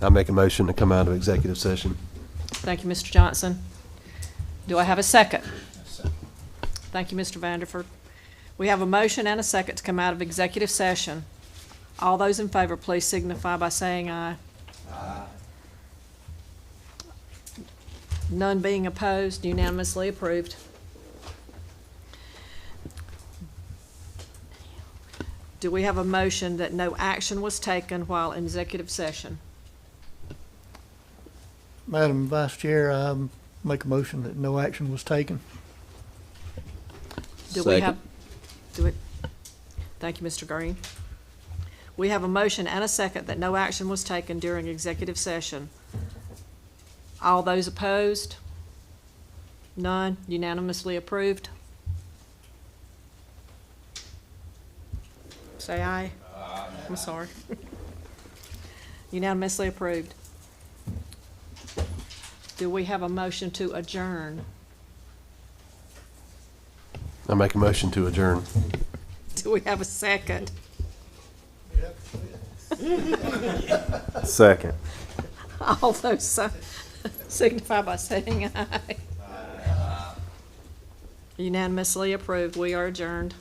[SPEAKER 9] I make a motion to come out of executive session.
[SPEAKER 1] Thank you, Mr. Johnson. Do I have a second? Thank you, Mr. Vanderford. We have a motion and a second to come out of executive session. All those in favor, please signify by saying aye. Aye. None being opposed, unanimously approved. Do we have a motion that no action was taken while in executive session?
[SPEAKER 10] Madam Vice Chair, I make a motion that no action was taken.
[SPEAKER 1] Do we have, do it? Thank you, Mr. Green. We have a motion and a second that no action was taken during executive session. All those opposed? None, unanimously approved. Say aye. Aye. I'm sorry. Unanimously approved. Do we have a motion to adjourn?
[SPEAKER 9] I make a motion to adjourn.
[SPEAKER 1] Do we have a second?
[SPEAKER 12] Second.
[SPEAKER 1] All those signify by saying aye. Unanimously approved. We are adjourned.